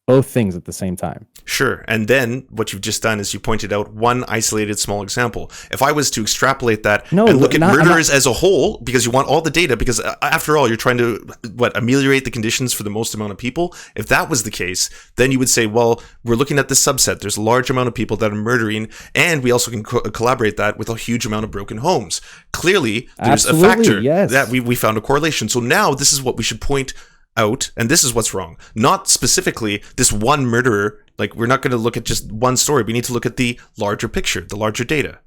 both things at the same time. Sure. And then what you've just done is you pointed out one isolated small example. If I was to extrapolate that and look at murderers as a whole, because you want all the data, because after all, you're trying to, ameliorate the conditions for the most amount of people. If that was the case, then you would say, well, we're looking at this subset. There's a large amount of people that are murdering, and we also can collaborate that with a huge amount of broken homes. Clearly, there's a factor that we found a correlation. So now this is what we should point out, and this is what's wrong. Not specifically this one murderer. Like, we're not going to look at just one story. We need to look at the larger picture, the larger data.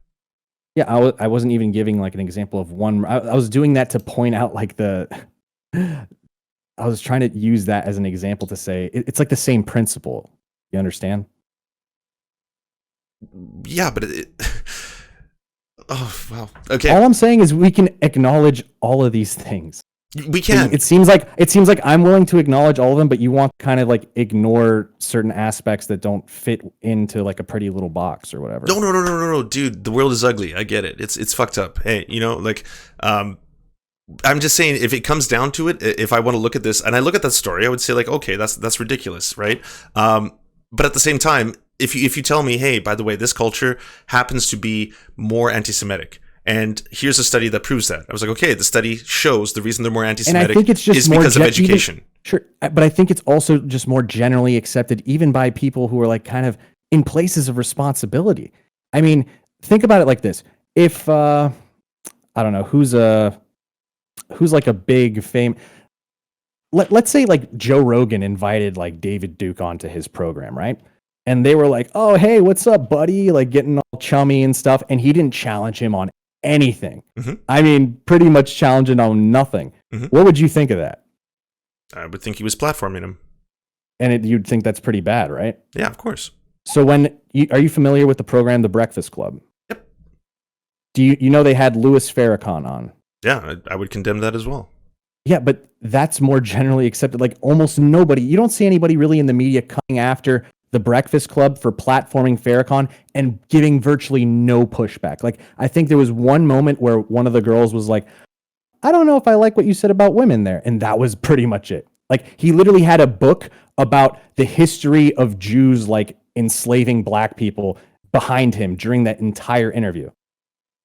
Yeah, I wasn't even giving like an example of one. I was doing that to point out I was trying to use that as an example to say it's like the same principle. You understand? Yeah, but oh, wow. Okay. All I'm saying is we can acknowledge all of these things. We can. It seems like I'm willing to acknowledge all of them, but you want to kind of like ignore certain aspects that don't fit into like a pretty little box or whatever. No, dude. The world is ugly. I get it. It's fucked up. Hey, like, I'm just saying, if it comes down to it, if I want to look at this and I look at that story, I would say like, okay, that's ridiculous, right? But at the same time, if you tell me, hey, by the way, this culture happens to be more anti-Semitic, and here's a study that proves that, I was like, okay, the study shows the reason they're more anti-Semitic and I think it's just is because of education. Sure, but I think it's also just more generally accepted, even by people who are like kind of in places of responsibility. I mean, think about it like this: if I don't know who's like a big fame. Let's say like Joe Rogan invited like David Duke onto his program, right? And they were like, "Oh, hey, what's up, buddy?" Like getting all chummy and stuff, and he didn't challenge him on anything. Mm-hmm. I mean, pretty much challenging on nothing. Mm-hmm. What would you think of that? I would think he was platforming him. And you'd think that's pretty bad, right? Yeah, of course. So are you familiar with the program, The Breakfast Club? Yep. Do you know they had Louis Farrakhan on? Yeah, I would condemn that as well. Yeah, but that's more generally accepted. Like almost nobody, you don't see anybody really in the media coming after The Breakfast Club for platforming Farrakhan and giving virtually no pushback. Like I think there was one moment where one of the girls was like, I don't know if I like what you said about women there. And that was pretty much it. Like he literally had a book about the history of Jews like enslaving black people behind him during that entire interview.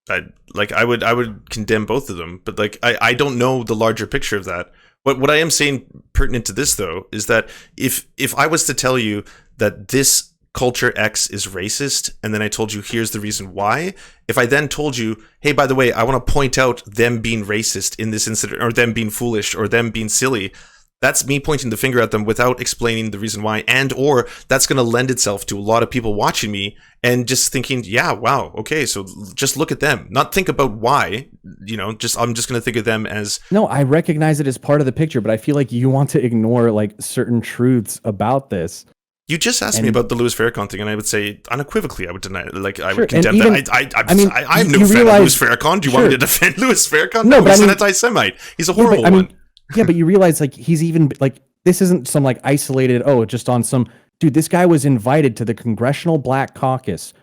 I would condemn both of them, but like I don't know the larger picture of that. What I am saying pertinent to this though is that if I was to tell you that this culture X is racist, and then I told you here's the reason why, if I then told you, hey, by the way, I want to point out them being racist in this incident, or them being foolish, or them being silly, that's me pointing the finger at them without explaining the reason why, and or that's going to lend itself to a lot of people watching me and just thinking, yeah, wow, okay, so just look at them, not think about why, I'm just going to think of them as... No, I recognize it as part of the picture, but I feel like you want to ignore like certain truths about this. You just asked me about the Louis Farrakhan thing, and I would say unequivocally, I would deny it. Like, I would Sure, condemn even, that. I'm no fan of Louis Farrakhan. Do you want me to defend Louis Farrakhan? No, he's an anti-Semite. He's a horrible one. Yeah, but you realize like he's even like this isn't some like isolated, just on some dude. This guy was invited to the Congressional Black Caucus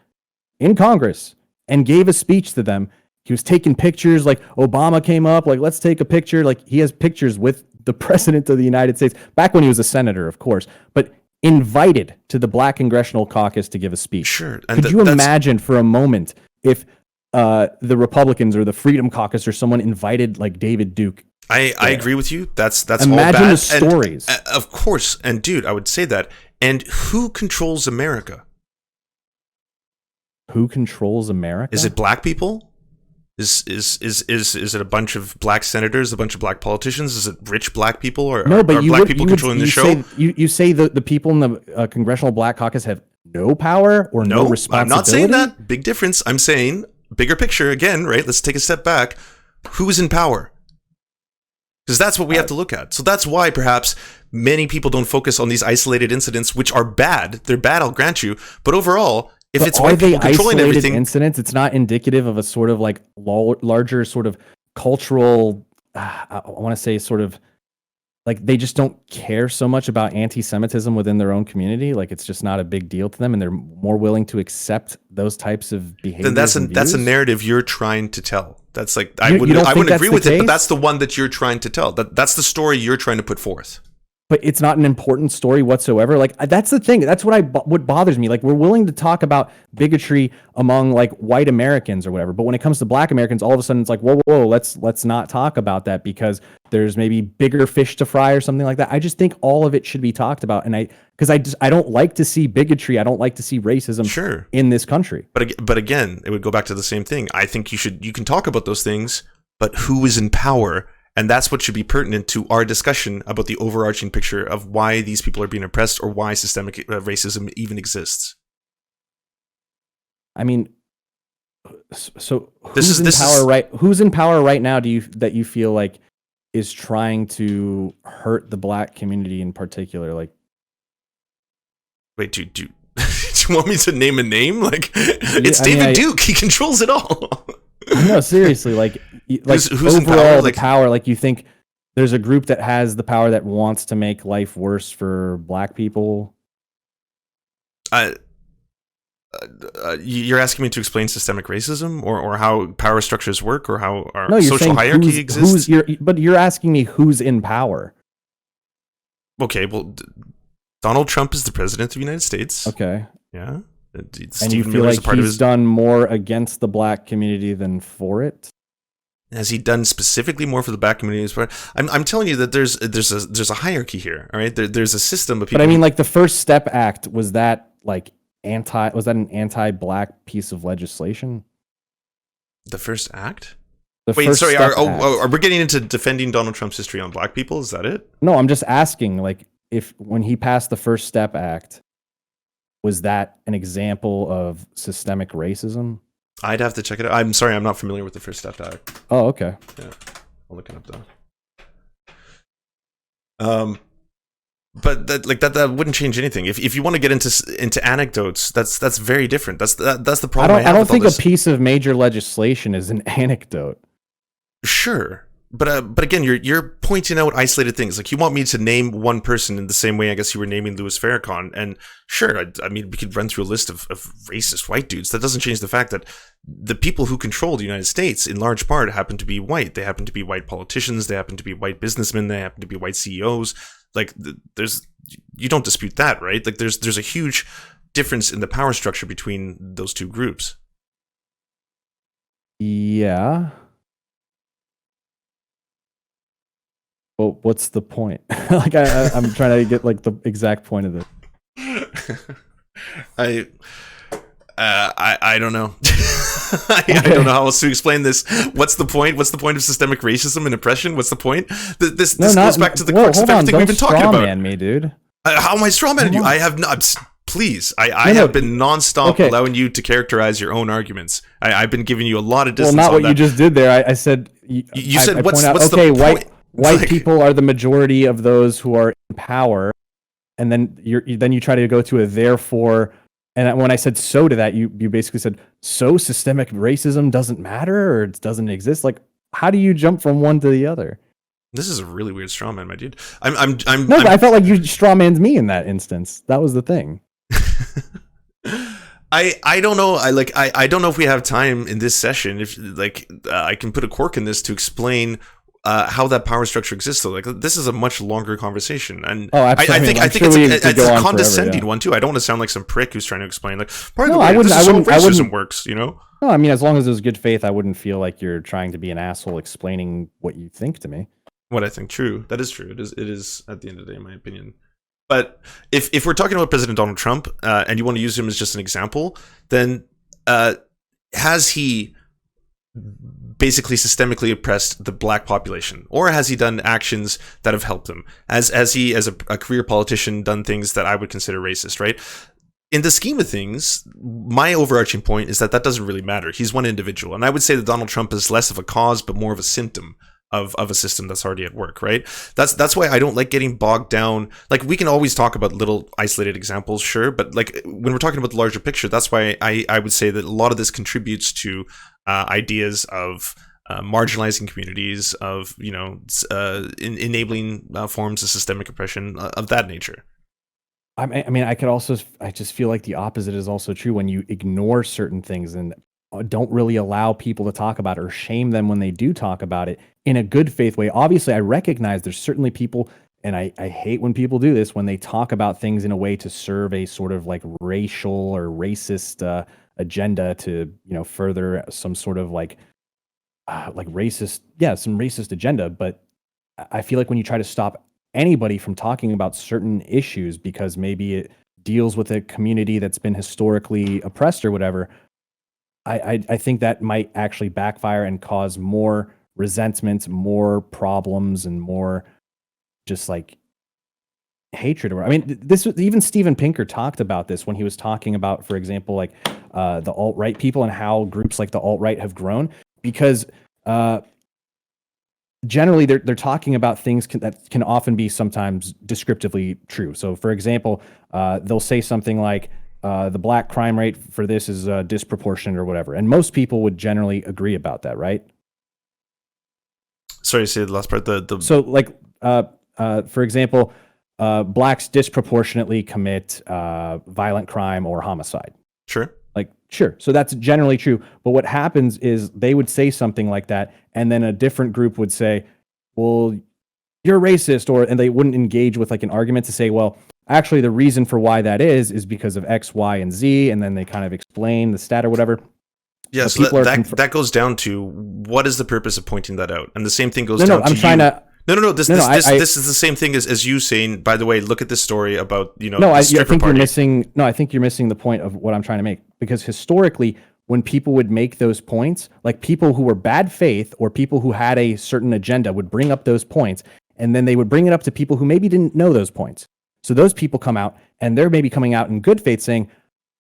in Congress and gave a speech to them. He was taking pictures, like Obama came up, like let's take a picture. Like he has pictures with the president of the United States back when he was a senator, of course, but invited to the Black Congressional Caucus to give a speech. Sure. And could you imagine for a moment if the Republicans or the Freedom Caucus or someone invited like David Duke? I agree with you. That's imagine all bad. The stories. And, of course. And dude, I would say that. And who controls America? Who controls America? Is it black people? Is it a bunch of black senators, a bunch of black politicians? Is it rich black people, or no? But are black people controlling the show? You say the people in the Congressional Black Caucus have no power or no responsibility? I'm not saying that. Big difference. I'm saying bigger picture again, right? Let's take a step back. Who is in power? Because that's what we have to look at. So that's why perhaps many people don't focus on these isolated incidents, which are bad. They're bad, I'll grant you. But overall, if it's white people controlling everything, incidents, it's not indicative of a sort of like larger sort of cultural. I want to say sort of like they just don't care so much about anti-Semitism within their own community. Like it's just not a big deal to them, and they're more willing to accept those types of behaviors. Then that's a narrative you're trying to tell. That's like I wouldn't agree with it, but that's the one that you're trying to tell. That's the story you're trying to put forth. But it's not an important story whatsoever. Like that's the thing. That's what bothers me. Like we're willing to talk about bigotry among like white Americans or whatever, but when it comes to black Americans, all of a sudden it's like whoa, let's not talk about that because there's maybe bigger fish to fry or something like that. I just think all of it should be talked about, and I don't like to see bigotry. I don't like to see racism in this country. But again, it would go back to the same thing. I think you can talk about those things, but who is in power? And that's what should be pertinent to our discussion about the overarching picture of why these people are being oppressed or why systemic racism even exists. I mean, so who's in power right now? That you feel like is trying to hurt the black community in particular? Like, wait, do you want me to name a name? Like, it's David Duke. He controls it all. No, seriously, like who's overall in power? The power, like you think there's a group that has the power that wants to make life worse for black people. You're asking me to explain systemic racism or how power structures work or how our No, you're social saying hierarchy exists? but you're asking me who's in power. Okay, well, Donald Trump is the president of the United States. Okay. Yeah. And you Stephen feel Miller's like a part of he's his. done more against the black community than for it? Has he done specifically more for the black community? I'm telling you that there's a hierarchy here. All right, there's a system of people. But I mean, like the First Step Act, was that an anti-black piece of legislation? The first act. The Wait, First sorry. Step Act. Are we getting into defending Donald Trump's history on black people? Is that it? No, I'm just asking, like, if when he passed the First Step Act, was that an example of systemic racism? I'd have to check it out. I'm sorry, I'm not familiar with the First Step Act. Oh, okay. Yeah, I'll look it up though. But that wouldn't change anything. If you want to get into anecdotes, that's very different. That's the problem. I don't think a piece of major legislation is an anecdote. Sure, but again, you're pointing out isolated things. Like you want me to name one person in the same way I guess you were naming Louis Farrakhan. And sure, I mean we could run through a list of racist white dudes. That doesn't change the fact that the people who control the United States, in large part, happen to be white. They happen to be white politicians. They happen to be white businessmen. They happen to be white CEOs. Like you don't dispute that, right? Like there's a huge difference in the power structure between those two groups. Yeah. Well, what's the point? Like I'm trying to get like the exact point of this. I don't know. I don't know how else to explain this. What's the point? What's the point of systemic racism and oppression? What's the point? This goes back to the crux of everything we've been talking about. Strawman me, dude. How am I strawmanning you? I have not. Please, I have been nonstop allowing you to characterize your own arguments. I've been giving you a lot of distance. Well, not what you just did there. I said you said what's the point? White people are the majority of those who are in power, and then you try to go to a therefore. And when I said so to that, you basically said, so systemic racism doesn't matter or it doesn't exist. Like, how do you jump from one to the other? This is a really weird straw man, my dude. But I felt like you straw manned me in that instance. That was the thing. I don't know. I don't know if we have time in this session. If I can put a cork in this to explain how that power structure exists. So like this is a much longer conversation, and I think it's a condescending one too. I don't want to sound like some prick who's trying to explain like part of the way this is how racism works. You know? No, I mean as long as there's good faith, I wouldn't feel like you're trying to be an asshole explaining what you think to me. What I think, true. That is true. It is at the end of the day, in my opinion. But if we're talking about President Donald Trump and you want to use him as just an example, then has he basically systemically oppressed the black population, or has he done actions that have helped them? Has he, as a career politician, done things that I would consider racist? Right? In the scheme of things, my overarching point is that doesn't really matter. He's one individual, and I would say that Donald Trump is less of a cause, but more of a symptom of a system that's already at work, right? That's why I don't like getting bogged down. Like we can always talk about little isolated examples, sure, but like when we're talking about the larger picture, that's why I would say that a lot of this contributes to ideas of marginalizing communities, of enabling forms of systemic oppression of that nature. I mean, I just feel like the opposite is also true when you ignore certain things and don't really allow people to talk about it or shame them when they do talk about it in a good faith way. Obviously, I recognize there's certainly people, and I hate when people do this, when they talk about things in a way to serve a sort of like racial or racist agenda to, further some sort of like racist, some racist agenda. But I feel like when you try to stop anybody from talking about certain issues because maybe it deals with a community that's been historically oppressed or whatever, I think that might actually backfire and cause more resentment, more problems, and more just like hatred. I mean, this even Steven Pinker talked about this when he was talking about, for example, like the alt-right people and how groups like the alt-right have grown, because generally they're talking about things that can often be sometimes descriptively true. So, for example, they'll say something like, the black crime rate for this is disproportionate or whatever. And most people would generally agree about that, right? Sorry, say the last part. So like, for example, blacks disproportionately commit violent crime or homicide. Sure. Like, sure. So that's generally true. But what happens is they would say something like that, and then a different group would say, well, you're racist, and they wouldn't engage with like an argument to say, well, actually the reason for why that is because of X, Y, and Z, and then they kind of explain the stat or whatever. Yeah, so that goes down to what is the purpose of pointing that out? And the same thing goes down to This is the same thing as you saying, by the way, look at this story about, I think you're missing the point of what I'm trying to make. Because historically, when people would make those points, like people who were bad faith or people who had a certain agenda would bring up those points, and then they would bring it up to people who maybe didn't know those points. So those people come out, and they're maybe coming out in good faith saying,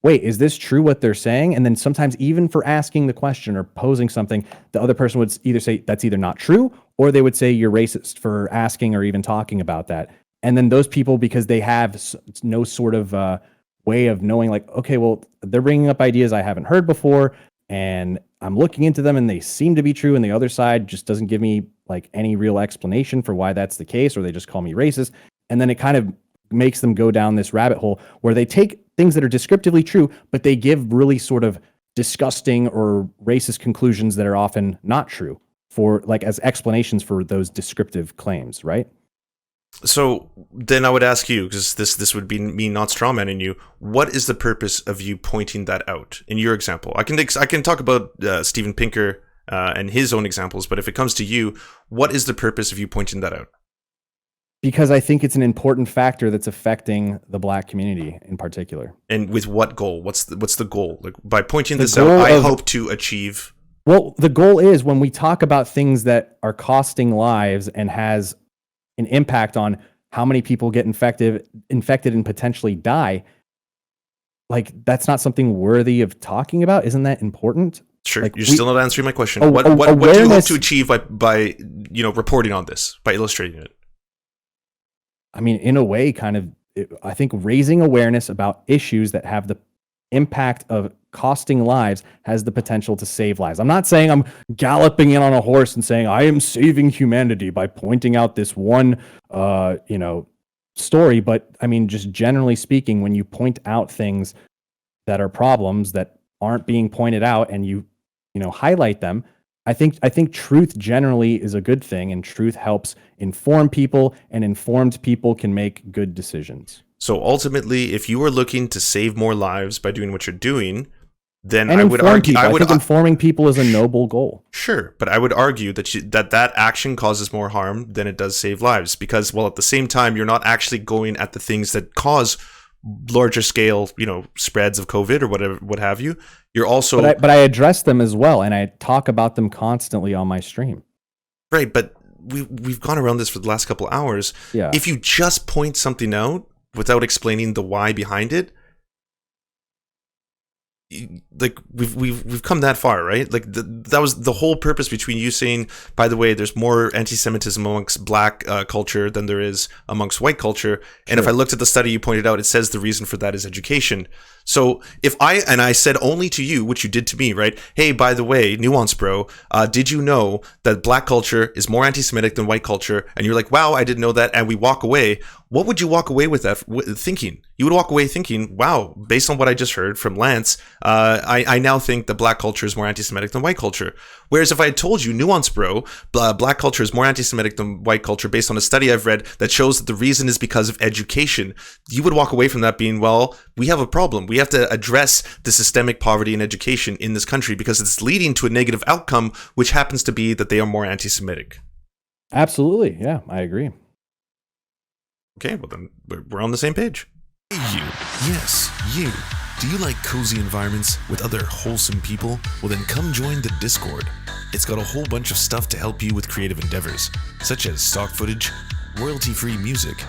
wait, is this true what they're saying? And then sometimes even for asking the question or posing something, the other person would either say that's either not true, or they would say you're racist for asking or even talking about that. And then those people, because they have no sort of way of knowing, like, okay, well, they're bringing up ideas I haven't heard before, and I'm looking into them and they seem to be true, and the other side just doesn't give me like any real explanation for why that's the case, or they just call me racist. And then it kind of makes them go down this rabbit hole where they take things that are descriptively true, but they give really sort of disgusting or racist conclusions that are often not true for like as explanations for those descriptive claims, right? So then I would ask you, because this would be me not strawmanning you, what is the purpose of you pointing that out in your example? I can talk about Steven Pinker and his own examples, but if it comes to you, what is the purpose of you pointing that out? Because I think it's an important factor that's affecting the black community in particular. And with what goal? What's the goal? Like by pointing this out, I hope to achieve. Well, the goal is when we talk about things that are costing lives and has an impact on how many people get infected and potentially die, like that's not something worthy of talking about. Isn't that important? Sure. Like You're still not answering my question. What do you hope to achieve by reporting on this, by illustrating it? I mean, in a way, I think raising awareness about issues that have the impact of costing lives has the potential to save lives. I'm not saying I'm galloping in on a horse and saying I am saving humanity by pointing out this one, story. But I mean, just generally speaking, when you point out things that are problems that aren't being pointed out and you highlight them, I think truth generally is a good thing, and truth helps inform people, and informed people can make good decisions. So ultimately, if you were looking to save more lives by doing what you're doing, then and I would argue. I think informing people is a noble goal. Sure, but I would argue that action causes more harm than it does save lives, because, well, at the same time, you're not actually going at the things that cause larger scale, spreads of COVID or whatever, what have you. You're also, but I address them as well, and I talk about them constantly on my stream. Right, but we've gone around this for the last couple of hours. Yeah. If you just point something out without explaining the why behind it, like we've come that far, right? Like that was the whole purpose between you saying, by the way, there's more anti-Semitism amongst black culture than there is amongst white culture. And if I looked at the study you pointed out, it says the reason for that is education. So if I said only to you, which you did to me, right? Hey, by the way, NuanceBro, did you know that black culture is more anti-Semitic than white culture? And you're like, wow, I didn't know that. And we walk away. What would you walk away with that thinking? You would walk away thinking, wow, based on what I just heard from Lance, I now think that black culture is more anti-Semitic than white culture. Whereas if I had told you, NuanceBro, black culture is more anti-Semitic than white culture based on a study I've read that shows that the reason is because of education, you would walk away from that being, well, we have a problem. We have to address the systemic poverty in education in this country because it's leading to a negative outcome, which happens to be that they are more anti-Semitic. Absolutely. Yeah, I agree. Okay, well then we're on the same page. You. Yes, you. Do you like cozy environments with other wholesome people? Well then come join the Discord. It's got a whole bunch of stuff to help you with creative endeavors, such as stock footage, royalty-free music,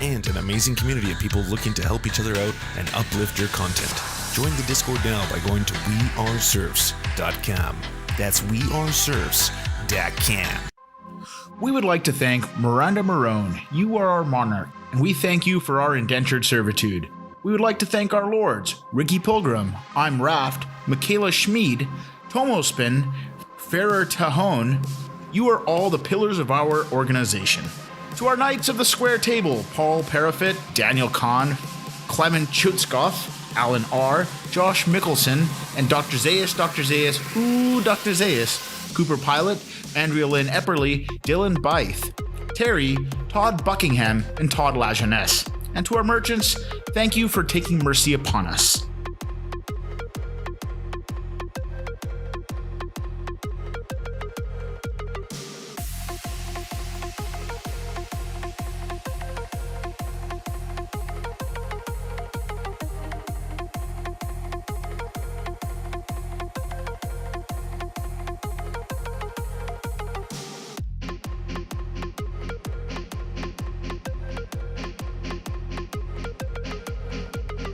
and an amazing community of people looking to help each other out and uplift your content. Join the Discord now by going to weareserfs.com. That's weareserfs.com. We would like to thank Miranda Marone. You are our monarch, and we thank you for our indentured servitude. We would like to thank our lords, Ricky Pilgrim, I'm Raft, Michaela Schmid, Tomospin, Ferrer Tajon, You are all the pillars of our organization. To our Knights of the Square Table, Paul Parafit, Daniel Kahn, Clement Chutskoff, Alan R., Josh Mickelson, and Dr. Zayas, Dr. Zayas, Cooper Pilot, Andrea Lynn Epperly, Dylan Bythe, Terry, Todd Buckingham, and Todd Lajeunesse. And to our merchants, thank you for taking mercy upon us.